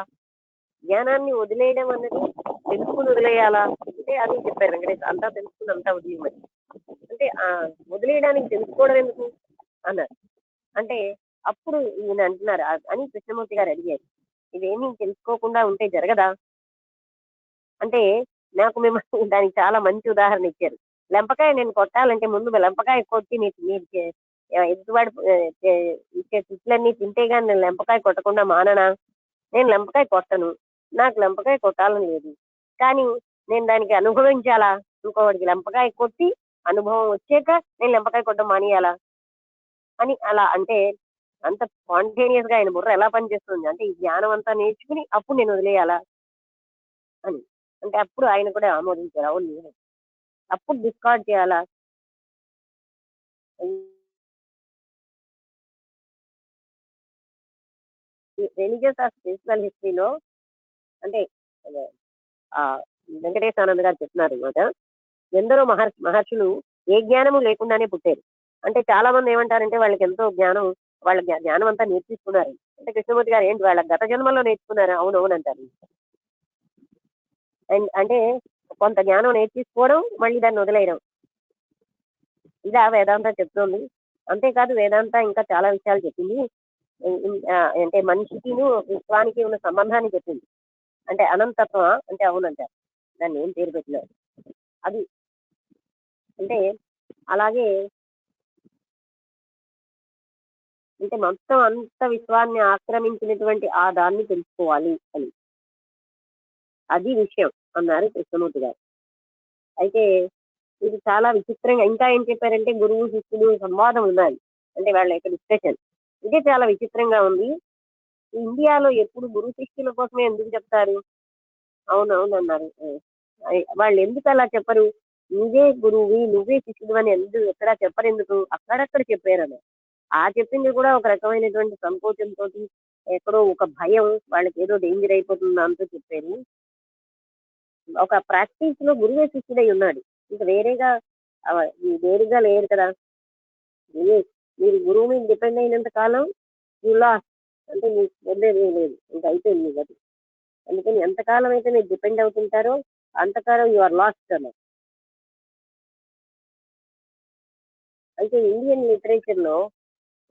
జ్ఞానాన్ని వదిలేయడం అన్నది తెలుసుకుని వదిలేయాలా అంటే అది చెప్పారు వెంకటేష్. అంతా తెలుసుకుని అంతా వదిలేయమని అంటే వదిలేయడానికి తెలుసుకోవడం ఎందుకు అన్నారు. అంటే అప్పుడు ఈయన అంటున్నారు అని కృష్ణమూర్తి గారు అడిగారు, ఇదేమీ తెలుసుకోకుండా ఉంటే జరగదా అంటే. నాకు మేము దానికి చాలా మంచి ఉదాహరణ ఇచ్చారు. లెంపకాయ నేను కొట్టాలంటే ముందు లెంపకాయ కొట్టి మీరు ఎదుటివాడు ఇచ్చే తిట్లన్నీ తింటే గాని నేను లెంపకాయ కొట్టకుండా మాననా? నేను లెంపకాయ కొట్టను, నాకు లెంపకాయ కొట్టాలని లేదు, కానీ నేను దానికి అనుభవించాలా? ఇంకోవాడికి లెంపకాయ కొట్టి అనుభవం వచ్చాక నేను లెంపకాయ కొట్టడం మానేయాలా అని అలా అంటే అంత స్పాంటేనియస్ గా ఆయన బుర్ర ఎలా పనిచేస్తుంది అంటే ఈ జ్ఞానం అంతా నేర్చుకుని అప్పుడు నేను వదిలేయాలా అని. అంటే అప్పుడు ఆయన కూడా ఆమోదించారు, అవును అప్పుడు డిస్కార్డ్ చేయాలా. రిలీజియస్ ఆర్ స్పిరిచువల్ హిస్టరీలో అంటే వెంకటేశానంద గారు చెప్తున్నారు అనమాట, ఎందరో మహర్షులు ఏ జ్ఞానము లేకుండానే పుట్టారు. అంటే చాలా మంది ఏమంటారంటే వాళ్ళకి ఎంతో జ్ఞానం, వాళ్ళ జ్ఞానం అంతా నేర్చుకున్నారు అంటే కృష్ణమూర్తి గారు ఏంటి వాళ్ళ గత జన్మలో నేర్చుకున్నారు, అవునవును అంటారు. అండ్ అంటే కొంత జ్ఞానం నేర్చుకోవడం మళ్ళీ దాన్ని వదిలేయడం, ఇలా వేదాంత చెప్తోంది. అంతేకాదు వేదాంత ఇంకా చాలా విషయాలు చెప్పింది. అంటే మనిషికి విశ్వానికి ఉన్న సంబంధాన్ని చెప్పింది. అంటే అనంతత్వం అంటే అవునంటారు, దాన్ని ఏం పేరు పెట్టలేదు అది. అంటే అలాగే అంటే మొత్తం అంత విశ్వాన్ని ఆక్రమించినటువంటి ఆ దాన్ని తెలుసుకోవాలి అని, అది విషయం అన్నారు కృష్ణమూర్తి గారు. అయితే ఇది చాలా విచిత్రంగా ఇంకా ఏం చెప్పారంటే గురువు శిష్యుడు సంవాదం ఉన్నది అంటే వాళ్ళ యొక్క డిస్కషన్, ఇదే చాలా విచిత్రంగా ఉంది. ఇండియాలో ఎప్పుడు గురు శిష్యుల కోసమే ఎందుకు చెప్తారు? అవునవును అన్నారు. వాళ్ళు ఎందుకు అలా చెప్పరు? నువ్వే గురువువి నువ్వే శిష్యుడు అని ఎందుకు ఎక్కడా చెప్పరు, ఎందుకు అక్కడక్కడ చెప్పారు అని. ఆ చెప్పింది కూడా ఒక రకమైనటువంటి సంకోచంతో, ఎక్కడో ఒక భయం, వాళ్ళకి ఏదో డేంజర్ అయిపోతుంది అంటూ చెప్పారు. ఒక ప్రాక్టీస్ లో గురువే శిష్యుడై ఉన్నాడు, ఇంకా వేరేగా లేరు కదా. మీరు గురువు మీద డిపెండ్ అయినంత కాలం యూ లాస్ట్, అంటే మీకు వదిలేది లేదు, ఇంకా అయిపోయింది మీ గతి. అందుకని ఎంతకాలం అయితే మీరు డిపెండ్ అవుతుంటారో అంతకాలం యు ఆర్ లాస్ట్ అన్నారు. అయితే ఇండియన్ లిటరేచర్ లో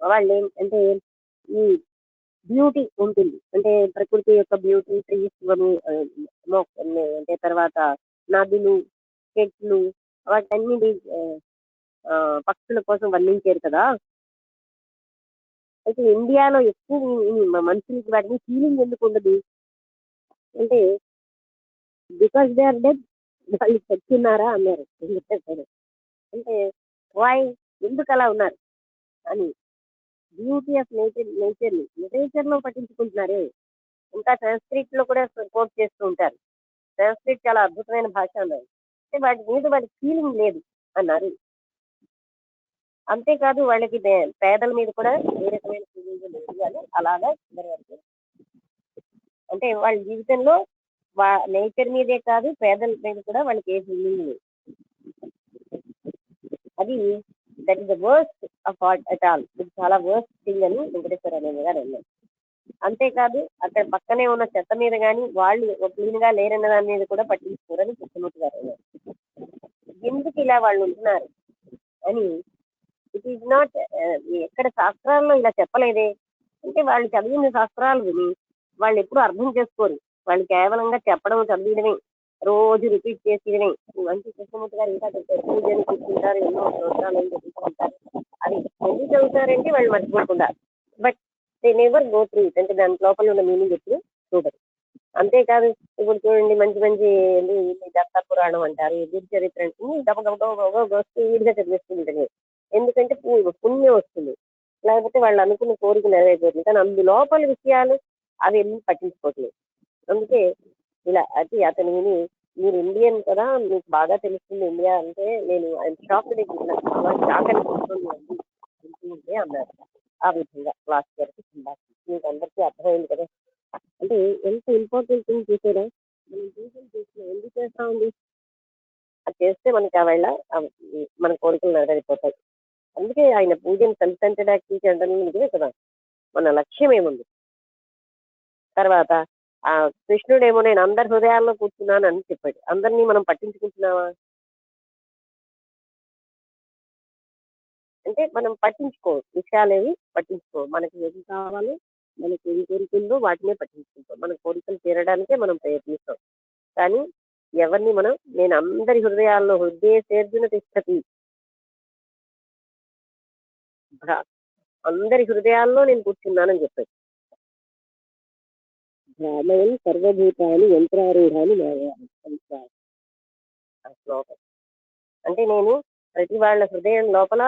వాళ్ళు అంటే ఈ బ్యూటీ ఉంటుంది, అంటే ప్రకృతి యొక్క బ్యూటీ, ట్రీస్ అంటే తర్వాత నదులు, చెట్లు, వాటన్నిటి పక్షుల కోసం వర్ణించారు కదా. అయితే ఇండియాలో ఎక్కువ మనుషులకి వాటిని ఫీలింగ్ ఎందుకు ఉండదు అంటే బికాస్ దే ఆర్ డెడ్, వాళ్ళు చచ్చున్నారా అన్నారు. అంటే వై, ఎందుకు అలా ఉన్నారు అని బ్యూటీ ఆఫ్ నేచర్ లో పట్టించుకుంటున్నారే. ఇంకా సంస్కృత్ లో కూడా కోట్ చేస్తూ ఉంటారు, సంస్కృత్ చాలా అద్భుతమైన భాష అన్నారు. అంటే వాటి మీద వాటి ఫీలింగ్ లేదు అన్నారు. అంతేకాదు వాళ్ళకి పేదల మీద కూడా ఏ రకమైన ఫీలింగ్ లేదు అని అలాగా జరగదు. అంటే వాళ్ళ జీవితంలో నేచర్ మీదే కాదు పేదల మీద కూడా వాళ్ళకి ఏ ఫీలింగ్ లేదు. అది that is the worst of at all, ఇది చాలా వర్స్ట్ థింగ్ అని వెంకటేశ్వర అనే గారు అన్నారు. అంతేకాదు అక్కడ పక్కనే ఉన్న చెత్త మీద కానీ వాళ్ళు క్లీన్ గా లేరన్న దాని మీద కూడా పట్టించుకోరని కృష్ణమూర్తి గారు అన్నారు. ఎందుకు ఇలా వాళ్ళు ఉంటున్నారు అని ఇట్ ఈస్ నాట్, ఎక్కడ శాస్త్రాల్లో ఇలా చెప్పలేదే. అంటే వాళ్ళు చదివిన శాస్త్రాలు విని వాళ్ళు ఎప్పుడు అర్థం చేసుకోరు, వాళ్ళు కేవలంగా చెప్పడం చదివినవి రోజు రిపీట్ చేసేవి. మంచి కృష్ణమూర్తి గారు ఇంకా చెప్పారు, పూజలు కూర్చుంటారు, ఎన్నో శ్లోకాలు చెప్పుకుంటారు, అది ఎందుకు చదువుతారంటే వాళ్ళు మర్చిపోకుండా, but they never go through it, అంటే దాని లోపల ఉన్న మీనింగ్ ఎప్పుడు చూడరు. అంతేకాదు ఇప్పుడు చూడండి మంచి మంచి దత్త పురాణం అంటారు, గిరి చరిత్ర స్పీడ్గా చదివేస్తుంటారు, ఎందుకంటే పుణ్యం వస్తుంది, లేకపోతే వాళ్ళు అనుకున్న కోరిక నెరవేరుతుంది. కానీ అందు లోపల విషయాలు అవి ఏమీ పట్టించుకోవట్లేదు. అందుకే ఇలా అది అతను విని మీరు ఇండియన్ కదా మీకు బాగా తెలుస్తుంది ఇండియా అంటే, నేను ఆయన షాక్ చాలా షాక్ అనిపిస్తుంది అన్నారు. ఆ విధంగా లాస్ట్ వరకు మీకు అందరికీ అర్థమైంది కదా. అంటే ఎంత ఇంపార్టెంట్ థింగ్ చేశారో మనం పూజలు చేసిన ఎందుకు చేస్తా ఉంది, అది చేస్తే మనకి ఆవేళ మన కోరికలు నెరవేరిపోతాయి. అందుకే ఆయన పూజను కన్సెంటెడ్ యాక్టివిటీ అంటే నిజమే కదా, మన లక్ష్యం ఏముంది. తర్వాత ఆ కృష్ణుడేమో నేను అందరి హృదయాల్లో కూర్చున్నాను అని చెప్పాడు, అందరినీ మనం పట్టించుకుంటున్నావా అంటే మనం పట్టించుకో విషయాలేవి పట్టించుకో, మనకి ఏది కావాలో మనకి ఏం కోరికల్లో వాటినే పట్టించుకుంటాం, మన కోరికలు తీరడానికే మనం ప్రయత్నిస్తాం. కానీ ఎవరిని మనం నేను అందరి హృదయాల్లో హృదయేర్జున తిష్టతి, అందరి హృదయాల్లో నేను కూర్చున్నానని చెప్పాడు. భ్రామయం సర్వభూతాన్ని యంత్రారూఢాన్ని ఆ శ్లోకం అంటే నేను ప్రతి వాళ్ళ హృదయం లోపల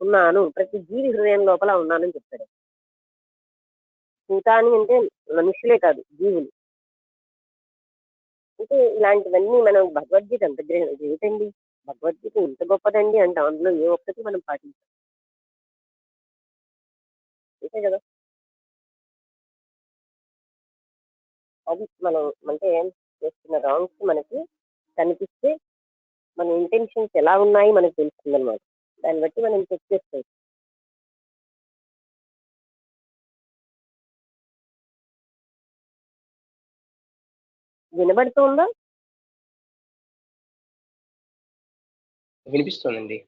ఉన్నాను, ప్రతి జీవి హృదయం లోపల ఉన్నానని చెప్తాడు. భూతాన్ని అంటే మనుషులే కాదు జీవులు. అంటే ఇలాంటివన్నీ మనం భగవద్గీత అంత ఏంటండి, భగవద్గీత ఇంత గొప్పదండి అంటాం, అందులో ఏ ఒక్కటి మనం పాటించాం అంతే కదా. అది మనం అంటే చేస్తున్న రాంగ్స్ మనకి కనిపిస్తే మన ఇంటెన్షన్స్ ఎలా ఉన్నాయి మనకు తెలుస్తుంది అనమాట, దాన్ని బట్టి మనం చెక్ చేసుకోవచ్చు. వినబడుతుందా? వినిపిస్తుందండి.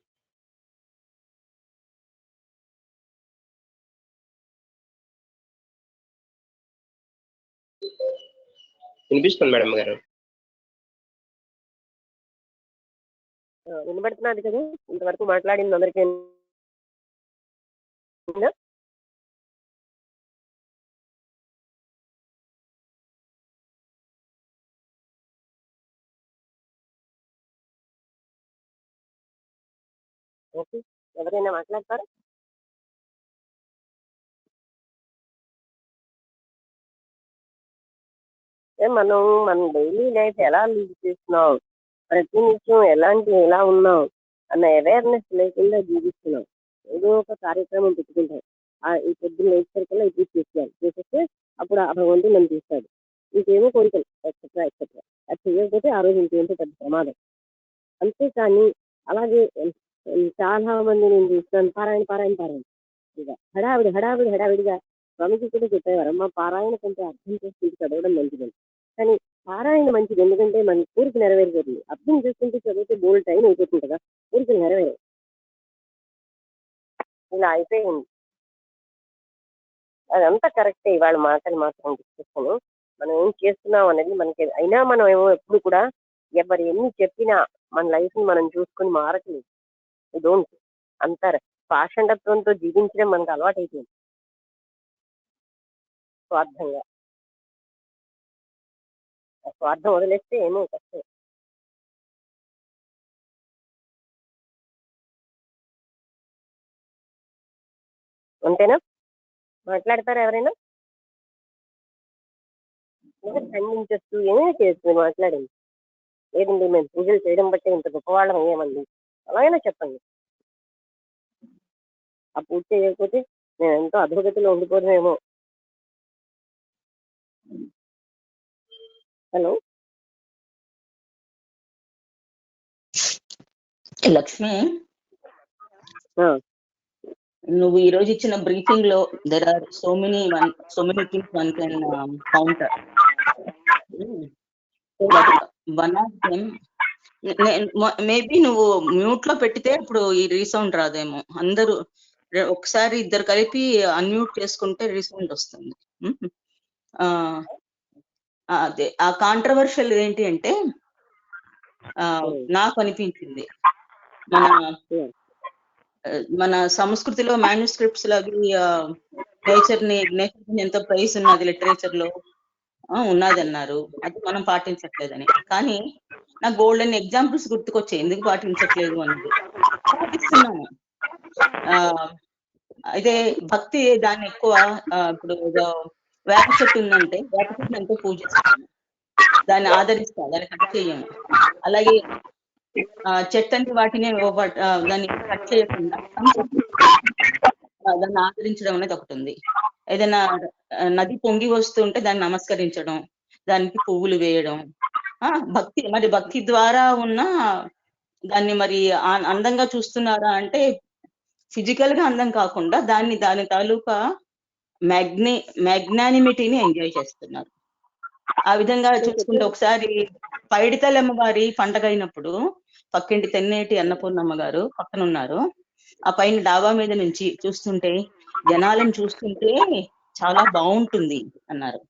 వినిపిస్తుంది మేడం గారు. వినబడుతున్నది కదా, ఇంతవరకు మాట్లాడింది అందరికీ ఓకే. ఎవరైనా మాట్లాడతారా? మనం మన డైలీ లైఫ్ ఎలా లీడ్ చేస్తున్నాం, ప్రతి నిమిషం ఎలా ఉన్నాం అన్న అవేర్నెస్ లేకుండా జీవిస్తున్నాం. ఏదో ఒక కార్యక్రమం పెట్టుకుంటాం, ఈ పొద్దున్న లేచేసరికల్లా ఇది చేసేస్తే అప్పుడు ఆ భగవంతుడు మనం చూస్తాడు, ఇంకేమో కోరికలు ఎక్సెట్రా ఎక్సెట్రా. అది చేయకపోతే ఆ రోజు ఇంకేంటో పెద్ద ప్రమాదం. అంతేకాని అలాగే చాలా మంది నేను చూస్తాను పారాయణ పారాయణ పారాయణ ఇక హడావిడిగా స్వామిజీ కూడా చెప్పేవారు, అమ్మ పారాయణ కంటే అర్థం చేసుకుంటూ చదవడం మంచిదని. కానీ పారాయణ మంచిది, ఎందుకంటే మన కోరిక నెరవేరిపోతుంది. అర్థం చేసుకుంటూ చదివితే బోల్డ్ టైం అయిపోతుంది కదా, కోరికలు నెరవేరే. ఇలా అయిపోయింది. అదంతా కరెక్టే. ఇవాళ మాటలు మాత్రం డిస్కషన్, మనం ఏం చేస్తున్నాం అనేది మనకి. అయినా మనం ఏమో ఎప్పుడు కూడా ఎవరు ఎన్ని చెప్పినా మన లైఫ్ ని మనం చూసుకొని మారట్లేదు. డోంట్ అంటారు, పాషండత్వంతో జీవించడం మనకు అలవాటు అయిపోయింది, స్వార్థంగా. ఆ స్వార్థం వదిలేస్తే ఏమో కష్టం. అంతేనా? మాట్లాడతారా ఎవరైనా? లేదా ఖండించచ్చు, ఏమేమి చేస్తుంది మాట్లాడండి. లేదండి మేము పూజలు చేయడం బట్టి ఇంత గొప్పవాళ్ళం అయ్యామండి, అలాగైనా చెప్పండి. ఆ పూజ చేయకపోతే నేను ఎంతో అధోగతిలో ఉండిపోతున్నామేమో. హలో లక్ష్మి, నువ్వు ఈ రోజు ఇచ్చిన బ్రీఫింగ్ లో there are so many things one can counter. One of them, maybe నువ్వు మ్యూట్ లో పెట్టితే ఇప్పుడు ఈ రీసౌండ్ రాదేమో. అందరూ ఒకసారి ఇద్దరు కలిపి అన్మ్యూట్ చేసుకుంటే రీసౌండ్ వస్తుంది. అదే ఆ కాంట్రవర్షియల్ ఏంటి అంటే, నాకు అనిపించింది మన సంస్కృతిలో మాన్యుస్క్రిప్ట్స్ లో అవి నేచర్ ని ఎంతో ప్రైస్ ఉన్నది లిటరేచర్ లో ఉన్నది అన్నారు, అది మనం పాటించట్లేదని. కానీ నాకు గోల్డెన్ ఎగ్జాంపుల్స్ గుర్తుకొచ్చాయి ఎందుకు పాటించట్లేదు అనేది. పాటిస్తున్నాను. అయితే భక్తి దాన్ని ఎక్కువ, ఇప్పుడు వేప చెట్టు ఉందంటే వేప చెట్టుని ఎంతో పూజిస్తాము, దాన్ని ఆదరిస్తాం, దాన్ని కట్ చేయము. అలాగే చెట్టంటి వాటిని దాన్ని కట్ చేయకుండా దాన్ని ఆదరించడం అనేది ఒకటి ఉంది. ఏదైనా నది పొంగి వస్తుంటే దాన్ని నమస్కరించడం, దానికి పువ్వులు వేయడం, భక్తి. మరి భక్తి ద్వారా ఉన్న దాన్ని మరి అందంగా చూస్తున్నారా అంటే, ఫిజికల్ గా అందం కాకుండా దాని తాలూకా మ్యాగ్నానిమిటీని ఎంజాయ్ చేస్తున్నారు. ఆ విధంగా చూసుకుంటే ఒకసారి పైడితల్లమ్మ వారి పండగ అయినప్పుడు పక్కింటి తెన్నేటి అన్నపూర్ణమ్మ గారు పక్కన ఉన్నారు. ఆ పైన డాబా మీద నుంచి చూస్తుంటే, జనాలను చూస్తుంటే చాలా బాగుంటుంది అన్నారు.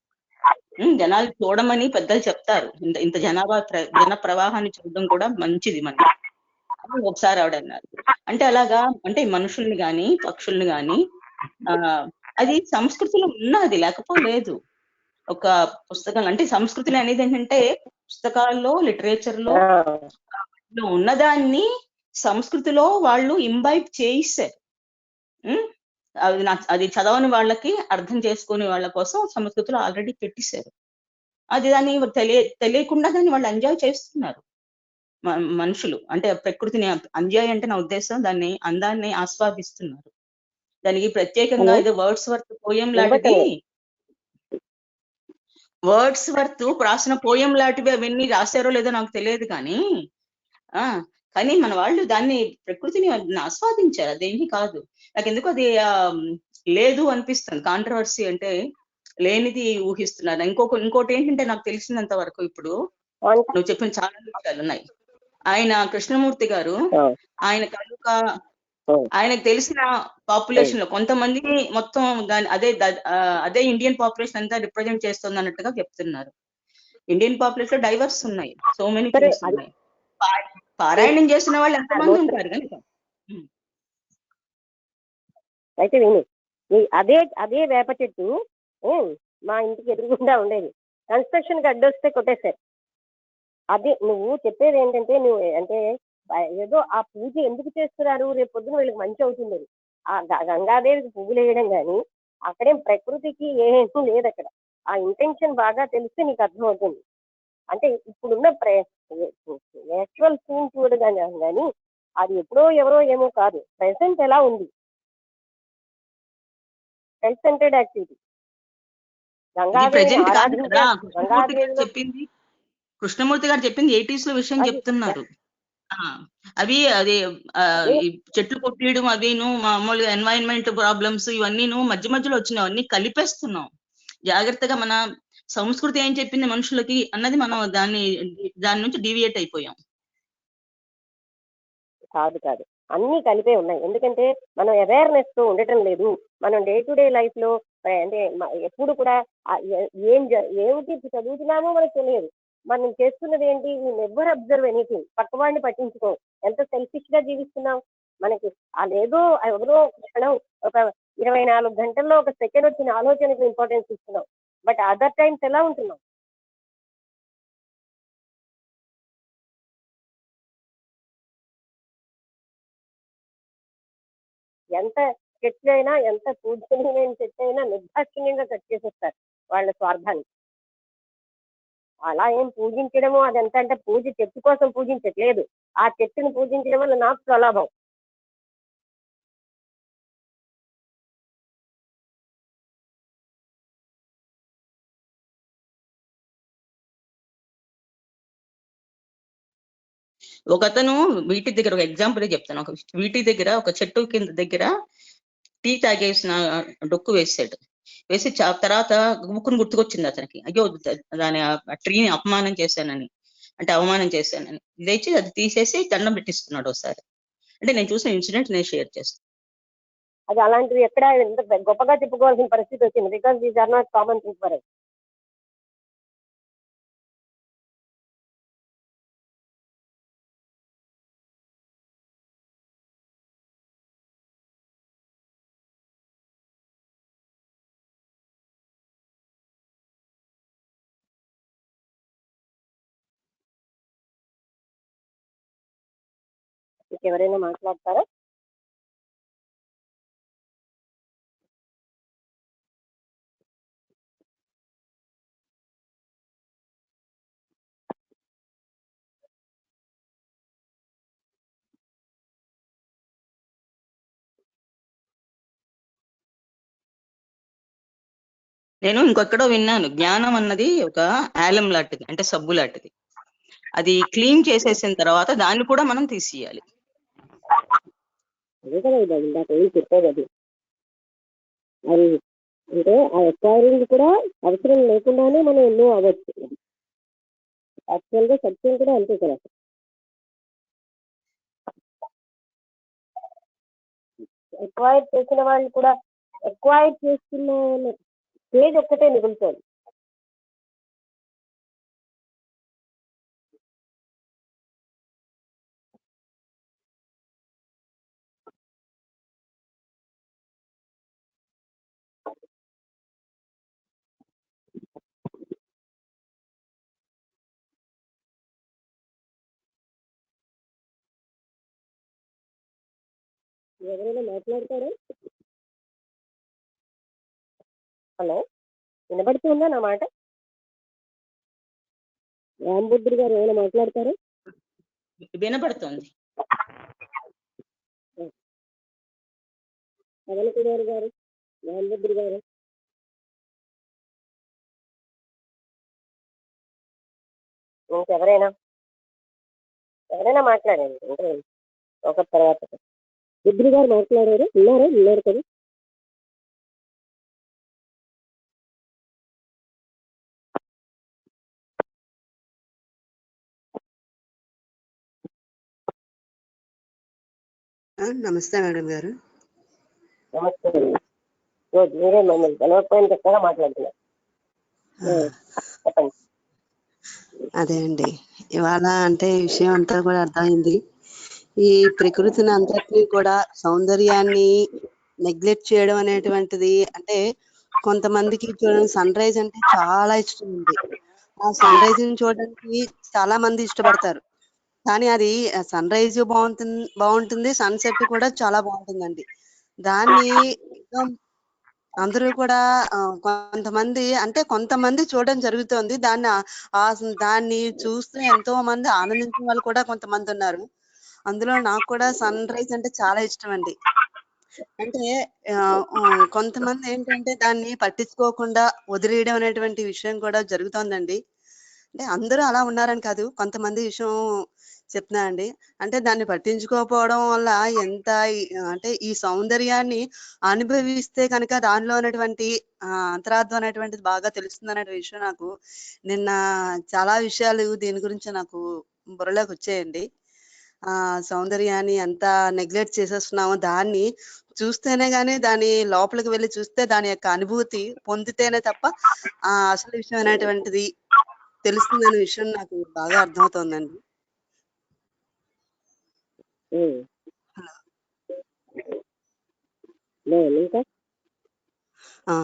జనాలు చూడమని పెద్దలు చెప్తారు, ఇంత జన ప్రవాహాన్ని చూడడం కూడా మంచిది మనకి అని ఒకసారి ఆవిడ అన్నారు. అంటే అలాగా, అంటే మనుషుల్ని గాని పక్షుల్ని గాని అది సంస్కృతిలో ఉన్నది, లేకపోలేదు. ఒక పుస్తకం అంటే సంస్కృతిలో అనేది ఏంటంటే, పుస్తకాల్లో లిటరేచర్ లో ఉన్నదాన్ని సంస్కృతిలో వాళ్ళు ఇంబైబ్ చేయిస్తారు. అది చదవని వాళ్ళకి అర్థం చేసుకునే వాళ్ళ కోసం సంస్కృతిలో ఆల్రెడీ పెట్టేశారు. అది దాన్ని తెలియకుండా దాన్ని వాళ్ళు ఎంజాయ్ చేస్తున్నారు మనుషులు. అంటే ప్రకృతిని ఎంజాయ్ అంటే నా ఉద్దేశం దాన్ని అందాన్ని ఆస్వాదిస్తున్నారు. దానికి ప్రత్యేకంగా ఏదో వర్డ్స్ వర్త్ పోయం లాంటిది, వర్డ్స్ వర్త్ రాసిన పోయం లాంటివి అవన్నీ రాశారో లేదో నాకు తెలియదు, కానీ మన వాళ్ళు దాన్ని ప్రకృతిని ఆస్వాదించారు, అదేమీ కాదు. నాకు ఎందుకు అది లేదు అనిపిస్తుంది. కాంట్రవర్సీ అంటే లేనిది ఊహిస్తున్నారు. ఇంకోటి ఏంటంటే, నాకు తెలిసినంత వరకు ఇప్పుడు నువ్వు చెప్పిన చాలా విషయాలు ఉన్నాయి. ఆయన కృష్ణమూర్తి గారు ఆయనకు తెలిసిన పాపులేషన్ లో కొంతమందిని మొత్తం అదే ఇండియన్ పాపులేషన్ అంతా రిప్రజెంట్ చేస్తుంది అన్నట్టుగా చెప్తున్నారు. ఇండియన్ పాపులేషన్ లో డైవర్స్ ఉన్నాయి, సో మెనీ థింగ్స్ ఉన్నాయి. పారాయణం చేసిన వాళ్ళు ఎంతమంది ఉంటారు కనుక. అయితే విని, అదే వేప చెట్టు మా ఇంటికి ఎదురుగుండా ఉండేది. కన్స్ట్రక్షన్ కి అడ్డొస్తే కొట్టేశారు. అదే నువ్వు చెప్పేది ఏంటంటే, నువ్వు అంటే ఏదో ఆ పూజ ఎందుకు చేస్తున్నారు, రేపు పొద్దున వీళ్ళకి మంచి అవుతుంది. ఆ గంగాదేవికి పువ్వులు వేయడం కానీ అక్కడేం ప్రకృతికి ఏమీ లేదు అక్కడ. ఆ ఇంటెన్షన్ బాగా తెలిస్తే నీకు అర్థం అవుతుంది. అంటే ఇప్పుడున్న యాక్చువల్ సీన్ చూడగానే కానీ అది ఎప్పుడో ఎవరో ఏమో కాదు, ప్రెసెంట్ ఎలా ఉంది, సెల్ఫ్ సెంటర్డ్ యాక్టివిటీ. కృష్ణమూర్తి గారు చెప్పింది 80s లో విషయం చెప్తున్నారు. అవి అది ఈ చెట్లు కొట్టేయడం అవిను మామూలుగా ఎన్వైరన్మెంట్ ప్రాబ్లమ్స్ ఇవన్నీను మధ్య మధ్యలో వచ్చినాయి, అన్ని కలిపేస్తున్నాం. జాగ్రత్తగా మన సంస్కృతి ఏం చెప్పింది మనుషులకి అన్నది మనం దాని నుంచి డీవియేట్ అయిపోయాం. కాదు కాదు, అన్ని కలిపే ఉన్నాయి. ఎందుకంటే మనం అవేర్నెస్ తో ఉండటం లేదు. మనం డే టు డే లైఫ్ లో అంటే ఎప్పుడు కూడా ఏమిటి చదువుతున్నామో మనకు తెలియదు. మనం చేస్తున్నది ఏంటి, నెవర్ అబ్జర్వ్ ఎనీథింగ్. పక్కవాడిని పట్టించుకో. ఎంత సెల్ఫిష్ గా జీవిస్తున్నాం. మనకి అదేదో ఎవరో క్షణం ఒక 24 గంటల్లో ఒక సెకండ్ వచ్చిన ఆలోచనకు ఇంపార్టెన్స్ ఇస్తున్నాం. బట్ అదర్ టైమ్స్ ఎలా ఉంటున్నాం? ఎంత చెట్లు అయినా, ఎంత పూజనీయమైన చెట్టు అయినా నిర్దాక్షిణ్యంగా కట్ చేసేస్తారు వాళ్ళ స్వార్థానికి. అలా ఏం పూజించడము అదంతా అంటే పూజ చెట్టు కోసం పూజించట్లేదు. ఆ చెట్టుని పూజించడం వల్ల నాకు స్వలాభం. ఒకతను వీటి దగ్గర ఒక ఎగ్జాంపుల్ చెప్తాను. ఒక వీటి దగ్గర ఒక చెట్టు కింద దగ్గర టీ తాగేసిన డొక్కు వేసాడు. వేసి తర్వాత ముక్కును గుర్తుకొచ్చింది అతనికి, అయ్యో దాని ట్రీని అవమానం చేశానని లేచి అది తీసేసి దండం పెట్టిస్తున్నాడు ఒకసారి. అంటే నేను చూసిన ఇన్సిడెంట్ నేను షేర్ చేస్తాను. అది అలాంటివి ఎక్కడ ఎంత గొప్పగా చెప్పుకోవాల్సిన పరిస్థితి వచ్చింది. Because these are not common thing for us. ఎవరైనా మాట్లాడతారా? నేను ఇంకొక్కడో విన్నాను, జ్ఞానం అన్నది ఒక ఆలం లాంటిది, అంటే సబ్బు లాంటిది. అది క్లీన్ చేసేసిన తర్వాత దాన్ని కూడా మనం తీసేయాలి. అదే కదా ఇందాక ఏం చెప్పేది అది. అది అంటే ఆ ఎక్వైరింగ్ కూడా అవసరం లేకుండానే మనం ఎన్నో అవ్వచ్చు. యాక్చువల్ గా సత్యం కూడా అంతే కదా. ఎక్వైర్ చేసిన వాళ్ళు కూడా ఎక్వైర్ చేస్తున్న స్టేజ్ ఒక్కటే మిగులుతుంది. ఎవరైనా మాట్లాడతారా? హలో, వినబడుతుందా నా మాట? రాంబుద్ధుడు గారు ఏమైనా మాట్లాడతారా? వినపడుతుంది. పవనకుమార్ గారు, రాంబుద్ధుడు గారు, ఇంకెవరైనా మాట్లాడండి. అంటే ఒక తర్వాత బుద్ధుడు గారు మాట్లాడారు. ఉన్నారు కదా. నమస్తే మేడం గారు. నమస్తే. మీరే మమ్మల్ని తెలవకపోయిన చక్కగా మాట్లాడుతున్నారు. చెప్పండి. అదే అండి, ఇవాళ అంటే విషయం అంతా కూడా అర్థమైంది. ఈ ప్రకృతిని అంతటినీ కూడా సౌందర్యాన్ని నెగ్లెక్ట్ చేయడం అనేటువంటిది, అంటే కొంతమందికి చూడండి సన్ రైజ్ అంటే చాలా ఇష్టం ఉంది. ఆ సన్ రైజ్ ని చూడడానికి చాలా మంది ఇష్టపడతారు. కానీ అది సన్ రైజ్ బాగుంటుంది, సన్సెట్ కూడా చాలా బాగుంటుందండి. దాన్ని అందరూ కూడా కొంతమంది చూడడం జరుగుతోంది. దాన్ని చూస్తూ ఎంతో మంది ఆనందించిన వాళ్ళు కూడా కొంతమంది ఉన్నారు. అందులో నాకు కూడా సన్ రైజ్ అంటే చాలా ఇష్టం అండి. అంటే కొంతమంది ఏంటంటే దాన్ని పట్టించుకోకుండా వదిలేయడం అనేటువంటి విషయం కూడా జరుగుతోందండి. అంటే అందరూ అలా ఉన్నారని కాదు. కొంతమంది విషయం చెప్తున్నా అండి. అంటే దాన్ని పట్టించుకోకపోవడం వల్ల ఎంత అంటే ఈ సౌందర్యాన్ని అనుభవిస్తే కనుక దానిలో ఉన్నటువంటి అంతరార్థం అనేటువంటిది బాగా తెలుస్తుందనే విషయం నాకు నిన్న చాలా విషయాలు దీని గురించి నాకు బుర్రలోకి వచ్చాయండి. సౌందర్యాన్ని ఎంత నెగ్లెక్ట్ చేసేస్తున్నామో దాన్ని చూస్తేనే గాని దాని లోపలికి వెళ్లి చూస్తే దాని యొక్క అనుభూతి పొందితేనే తప్ప అసలు విషయం అనేటువంటిది తెలుస్తుందనే విషయం నాకు బాగా అర్థమవుతోందండి. హలో. ఇంకా ఆ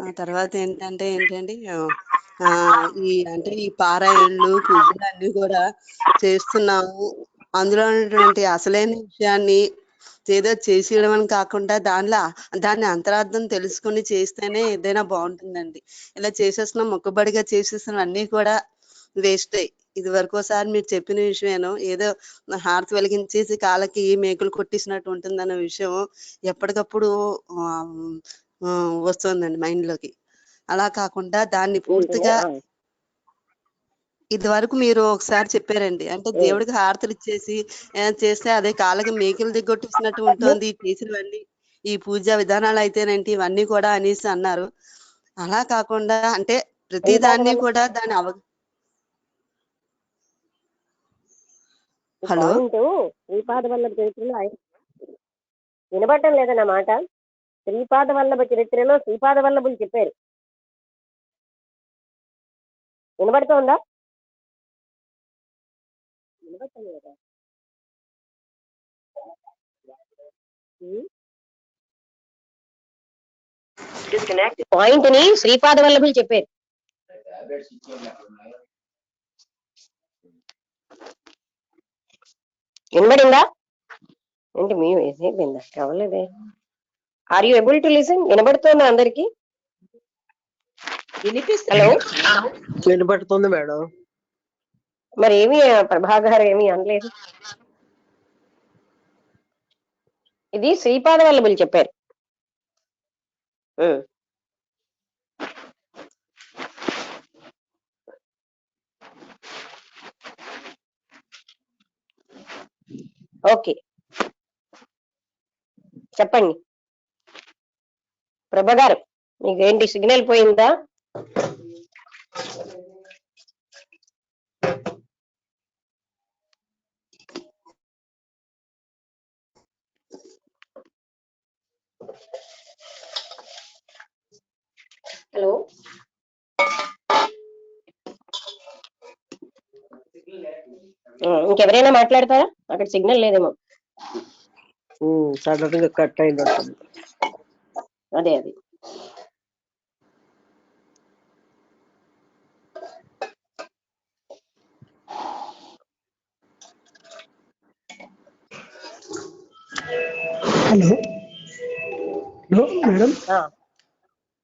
ఆ తర్వాత ఏంటండి ఈ పారాయణలు పూజలు అన్ని కూడా చేస్తున్నాము. అందులో ఉన్నటువంటి అసలైన విషయాన్ని ఏదో చేసేయడం అని కాకుండా దాన్ని అంతరార్థం తెలుసుకుని చేస్తేనే ఏదైనా బాగుంటుందండి. ఇలా చేసేస్తున్నాం మొక్కుబడిగా చేసేస్తున్నాం అన్నీ కూడా వేస్ట్. ఇది వరకు ఒకసారి మీరు చెప్పిన విషయమేను ఏదో హారతి వెలిగించేసి కాళ్ళకి మేకులు కొట్టేసినట్టు ఉంటుందన్న విషయం ఎప్పటికప్పుడు వస్తుందండి మైండ్ లోకి. అలా కాకుండా దాన్ని పూర్తిగా ఇది వరకు మీరు ఒకసారి చెప్పారండి. అంటే దేవుడికి హారతులు ఇచ్చేసి చేస్తే అదే కాళ్ళకి మేకులు దిగొట్టేసినట్టు ఉంటుంది చేసినవన్నీ ఈ పూజా విధానాలు అయితేనేంటి ఇవన్నీ కూడా అనేసి అన్నారు. అలా కాకుండా అంటే ప్రతి దాన్ని కూడా దాని హలో. పాయింట్ శ్రీపాద వల్లభ చరిత్రలో వినబడటం లేదన్నమాట. శ్రీపాద వల్లభ చరిత్రలో శ్రీపాద వల్లభులు చెప్పారు. వినబడుతోందా? పాయింట్ ని శ్రీపాద వల్లభులు చెప్పారు. వినబడిందా? ఏంటి మీ అయిపోయిందా? అవ్వలేదే. Are you able to listen? వినబడుతోందా అందరికి? హలో, వినపడుతుంది మేడం. మరి ఏమి ప్రభాకర్ ఏమి అనలేదు. ఇది శ్రీపాద వల్లభులు చెప్పారు. ఓకే, చెప్పండి ప్రభా గారు. మీకేంటి సిగ్నల్ పోయిందా? హలో, ఇంకెవరైనా మాట్లాడతారా? అక్కడ సిగ్నల్ లేదేమో. సడన్ గా కట్ అయినట్టుంది. అదే అది. హలో హలో మేడం,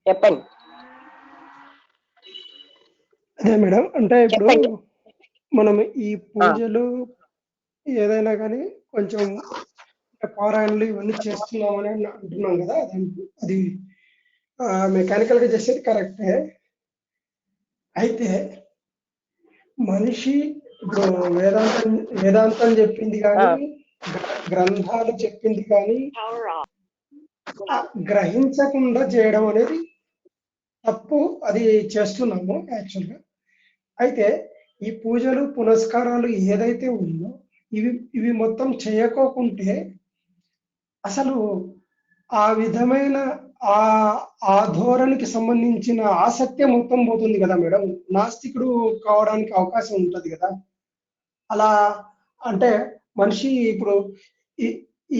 చెప్పండి. అదే మేడం, అంటే ఇప్పుడు చెప్పండి. మనం ఈ పూజలు ఏదైనా కానీ కొంచెం పారాయణలు ఇవన్నీ చేస్తున్నామని అంటున్నాం కదా, అది మెకానికల్ గా చేసేది కరెక్టే. అయితే మనిషి ఇప్పుడు వేదాంతం చెప్పింది కానీ గ్రంథాలు చెప్పింది కానీ గ్రహించకుండా చేయడం అనేది తప్పు. అది చేస్తున్నాము యాక్చువల్గా. అయితే ఈ పూజలు పునస్కారాలు ఏదైతే ఉందో ఇవి మొత్తం చేయకోకుంటే అసలు ఆ విధమైన ఆ ధోరణికి సంబంధించిన ఆసక్తి మొత్తం పోతుంది కదా మేడం. నాస్తికుడు కావడానికి అవకాశం ఉంటుంది కదా. అలా అంటే మనిషి ఇప్పుడు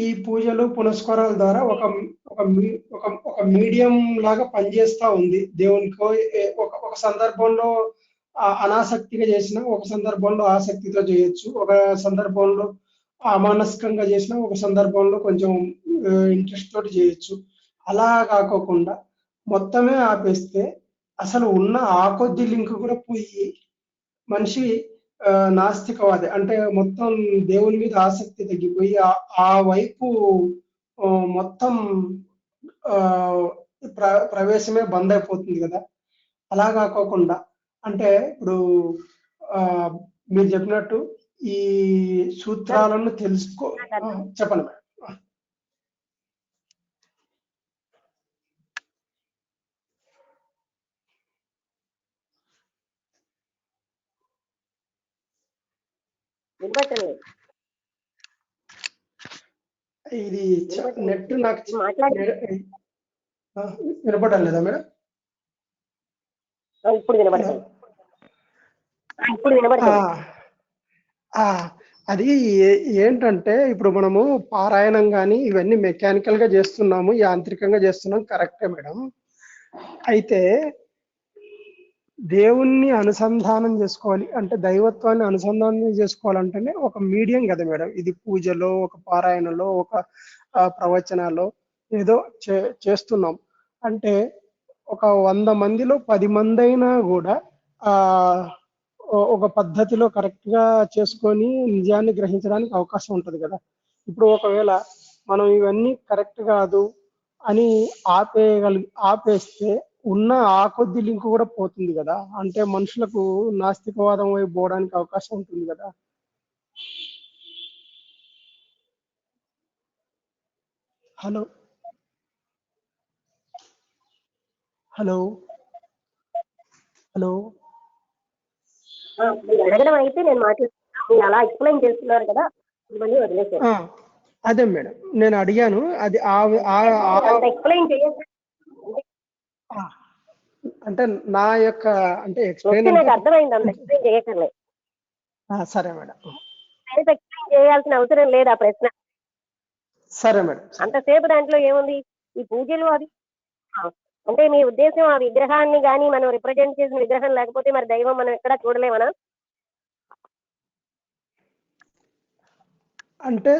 ఈ పూజలు పునస్కారాల ద్వారా ఒక మీడియం లాగా పనిచేస్తా ఉంది. దేవునికో ఒక సందర్భంలో అనాసక్తిగా చేసిన, ఒక సందర్భంలో ఆసక్తితో చేయొచ్చు, ఒక సందర్భంలో అమానసికంగా చేసిన, ఒక సందర్భంలో కొంచెం ఇంట్రెస్ట్ తోటి చేయొచ్చు. అలా కాకోకుండా మొత్తమే ఆపేస్తే అసలు ఉన్న ఆ కొద్ది లింక్ కూడా పోయి మనిషి నాస్తికవాది, అంటే మొత్తం దేవుని మీద ఆసక్తి తగ్గిపోయి ఆ వైపు మొత్తం ప్రవేశమే బంద్ అయిపోతుంది కదా. అలా కాకోకుండా అంటే ఇప్పుడు ఆ, మీరు చెప్పినట్టు ఈ సూత్రాలను తెలుసుకో చెప్పండి మేడం. వినపట్టలేదు. ఇది నెట్ నాకు మాట్లాడి వినపడం లేదా మేడం? ఇప్పుడు వినపడుతుంది. ఇప్పుడు వినపడుతుంది. అది ఏంటంటే ఇప్పుడు మనము పారాయణం కానీ ఇవన్నీ మెకానికల్ గా చేస్తున్నాము, యాంత్రికంగా చేస్తున్నాం, కరెక్టే మేడం. అయితే దేవుణ్ణి అనుసంధానం చేసుకోవాలి అంటే దైవత్వాన్ని అనుసంధానం చేసుకోవాలంటేనే ఒక మీడియం కదా మేడం. ఇది పూజలో, ఒక పారాయణలో, ఒక ప్రవచనాల్లో ఏదో చేస్తున్నాం అంటే ఒక 100 మందిలో 10 మంది అయినా కూడా ఆ ఒక పద్ధతిలో కరెక్ట్ గా చేసుకొని నిజాన్ని గ్రహించడానికి అవకాశం ఉంటుంది కదా. ఇప్పుడు ఒకవేళ మనం ఇవన్నీ కరెక్ట్ కాదు అని ఆపేస్తే ఉన్న ఆ కొద్ది లింక్ కూడా పోతుంది కదా. అంటే మనుషులకు నాస్తికవాదం వైపు పోవడానికి అవకాశం ఉంటుంది కదా. హలో హలో హలో అడగడం అయితే నేను మాట్లాడుతున్నాను, మీరు అలా ఎక్స్ప్లెయిన్ చేస్తున్నారు కదా, ఇవన్నీ వదిలేసారు. అదే మేడం నేను అడిగాను. అది ఎక్స్ప్లెయిన్ చేయండి అంటే నా యొక్క అంటే ఎక్స్ప్లెయిన్ నాకు అర్థమైంది, అంత ఎక్స్ప్లెయిన్ చేయక్కర్లేదు. సరే మేడం. ఎక్స్ప్లెయిన్ చేయాల్సిన అవసరం లేదు ఆ ప్రశ్న. సరే మేడం. అంతసేపు దాంట్లో ఏముంది, ఈ పూజలు అది అంటే మీ ఉద్దేశం ఆ విగ్రహాన్ని కానీ మనం రిప్రజెంట్ చేసిన విగ్రహం లేకపోతే మరి దైవం మనం ఎక్కడా చూడలేమనా? అంటే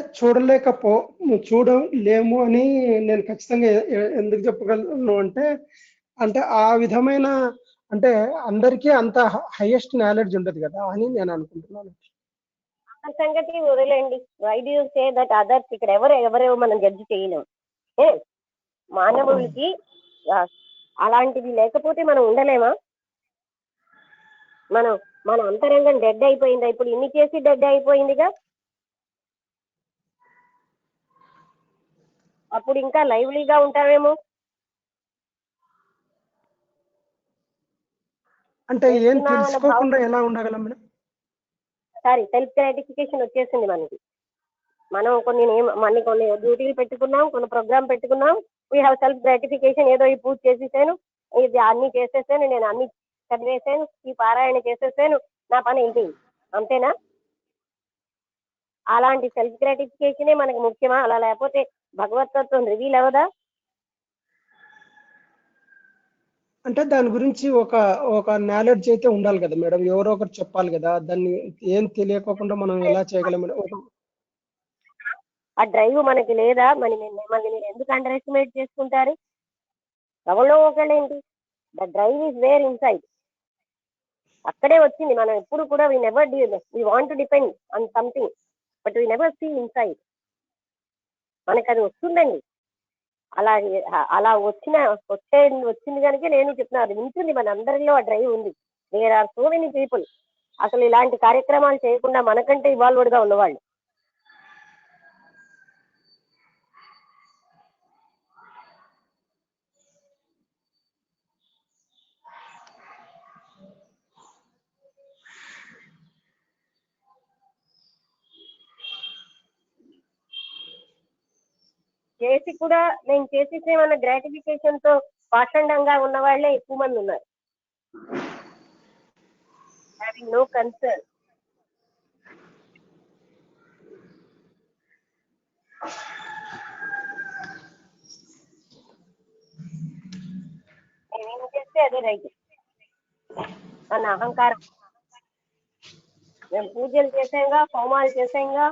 చూడలేము అని నేను ఖచ్చితంగా ఎందుకు చెప్పగలను అంటే అంటే ఆ విధమైన అంటే అందరికీ అంత హైయెస్ట్ నాలెడ్జ్ ఉండదు కదా అని నేను అనుకుంటున్నాను. సంగతి వదిలేండి. Why do you say that others? ఇక్కడ ఎవరు మనం జడ్జి చేయలేము. మానవులకి అలాంటివి లేకపోతే మనం ఉండలేమా? మన అంతరంగం డెడ్ అయిపోయిందా? ఇప్పుడు ఇన్ని చేసి డెడ్ అయిపోయిందిగా, అప్పుడు ఇంకా లైవ్లీగా ఉంటామేమో. అంటే ఏం తెలుసుకోకుండా ఎలా ఉండగలం మేడం? సారీ, సెల్ఫ్ గ్రాటిఫికేషన్ వచ్చేసింది మనకి. మనం కొన్ని డ్యూటీలు పెట్టుకున్నాం, కొన్ని ప్రోగ్రామ్ పెట్టుకున్నాం. We have self gratification. ఏదో ఈ పూజ చేసేసాను, ఇది అన్ని చేసేసాను, నేను అన్ని చదివేశాను, ఈ పారాయణ చేసేసాను, నా పని ఏంటి, అంతేనా? అలాంటి సెల్ఫ్ గ్రాటిఫికేషనే మనకు ముఖ్యమా? అలా లేకపోతే భగవతత్వం రివీల్ అవ్వదా? అంటే దాని గురించి ఒక నాలెడ్జ్ అయితే ఉండాలి కదా మేడం. ఎవరో ఒకరు చెప్పాలి కదా. దాన్ని ఏం తెలియకోకుండా మనం ఎలా చేయగలం మేడం? ఆ డ్రైవ్ మనకి లేదా? మిమ్మల్ని మీరు ఎందుకు అండర్ ఎస్టిమేట్ చేసుకుంటారు? ఎవరో ఒకళ్ళేంటి, the drive is where inside. అక్కడే వచ్చింది. మనం ఎప్పుడు కూడా we want to depend on something, but we never see inside. మనకు అది వస్తుందండి. అలా వచ్చింది కనుక నేను చెప్తున్నాను, అది ఉంటుంది మన అందరిలో. ఆ డ్రైవ్ ఉంది. There are so many people అసలు ఇలాంటి కార్యక్రమాలు చేయకుండా మనకంటే ఇవాల్వ్డ్ గా ఉన్నవాళ్ళు. చేసి కూడా నేను చేసేసేమన్న గ్రాటిఫికేషన్ తో పాషండంగా ఉన్న వాళ్ళే ఎక్కువ మంది ఉన్నారు. Having no concern. నేనేం చేస్తే అదే రైట్ అన్న అహంకారం. మేము పూజలు చేసాంగా, హోమాలు చేసాంగా,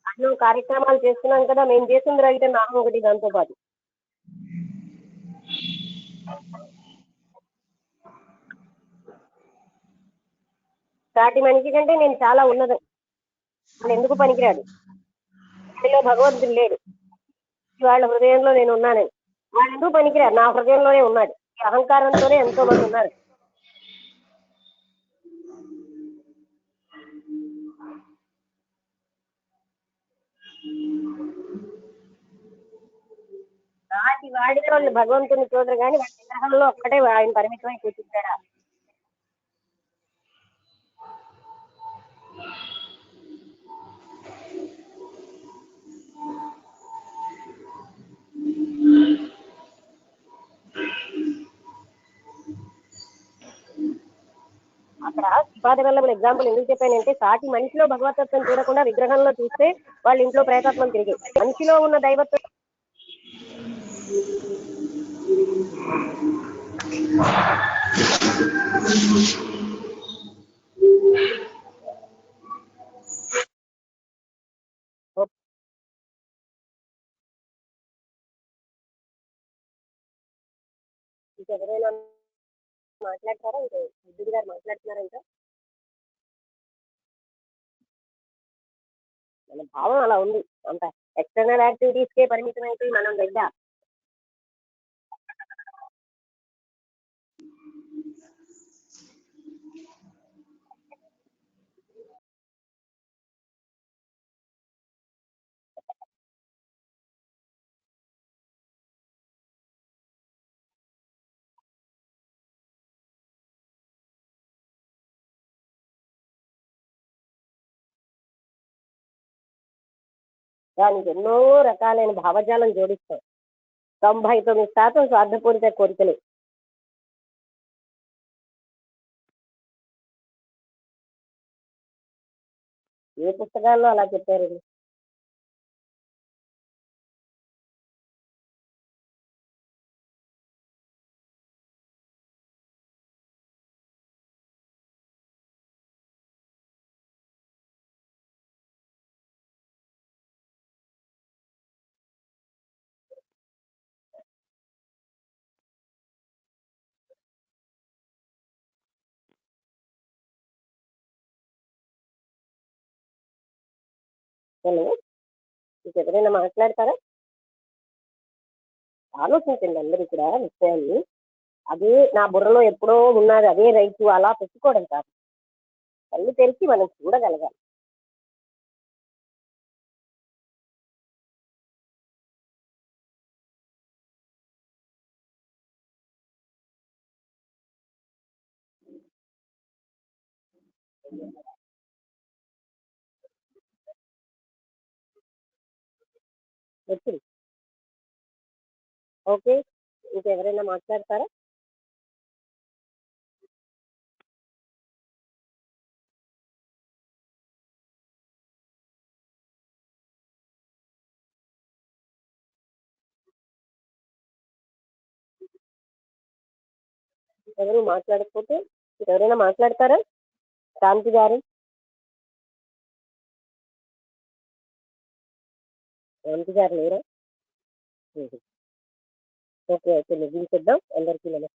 అన్నో కార్యక్రమాలు చేస్తున్నాం కదా, మేము చేసింది రైట్ అన్న అహం ఒకటి దాంతో పాటు. సాటి మనిషి కంటే నేను చాలా ఉన్నది, వాళ్ళు ఎందుకు పనికిరాడు? ఇందులో భగవంతుడు లేడు, వాళ్ళ హృదయంలో నేను ఉన్నానని. వాళ్ళు ఎందుకు పనికిరారు? నా హృదయంలోనే ఉన్నాడు. ఈ అహంకారంతోనే ఎంతో మంది ఉన్నారు. వాడిన వాళ్ళు భగవంతుని చూడరు కానీ వాడి విగ్రహంలో ఒక్కటే ఆయన పరిమితమై కూర్చుంటాడా? అక్కడ శ్రీపాదవల్లభుల ఎగ్జాంపుల్ ఎందుకు చెప్పానంటే సాటి మనిషిలో భగవతత్వం చూడకుండా విగ్రహంలో చూస్తే వాళ్ళ ఇంట్లో ప్రేతత్వం తిరిగి మనిషిలో ఉన్న దైవత్వం ఎవరైనా మాట్లాడతారా? ఇంకా బుద్ధుడు గారు మాట్లాడుతున్నారా? ఇంకా మన భావం అలా ఉంది. అంత ఎక్స్టర్నల్ యాక్టివిటీస్ కే పరిమితం అయిపోయి మనం బిడ్డ దానికి ఎన్నో రకాలైన భావజాలం జోడిస్తాం. 99% స్వార్థపూరిత కోరికలు. ఏ పుస్తకాల్లో అలా చెప్పారండి? హలో, ఇంకెవరైనా మాట్లాడతారా? ఆలోచించండి అందరూ కూడా విషయాన్ని. అదే నా బుర్రలో ఎప్పుడో ఉన్నది అదే రైతు అలా పెట్టుకోవడం కాదు. కళ్ళు తెరిచి మనం చూడగలగాలి. వచ్చింది. ఓకే, ఇంకెవరైనా మాట్లాడతారా? ఎవరు మాట్లాడకపోతే ఎవరైనా మాట్లాడతారా? శాంతి గారు, శాంతి గారు లేరా? ఓకే, అయితే ముగించేద్దాం. అందరికీ నమస్కారం.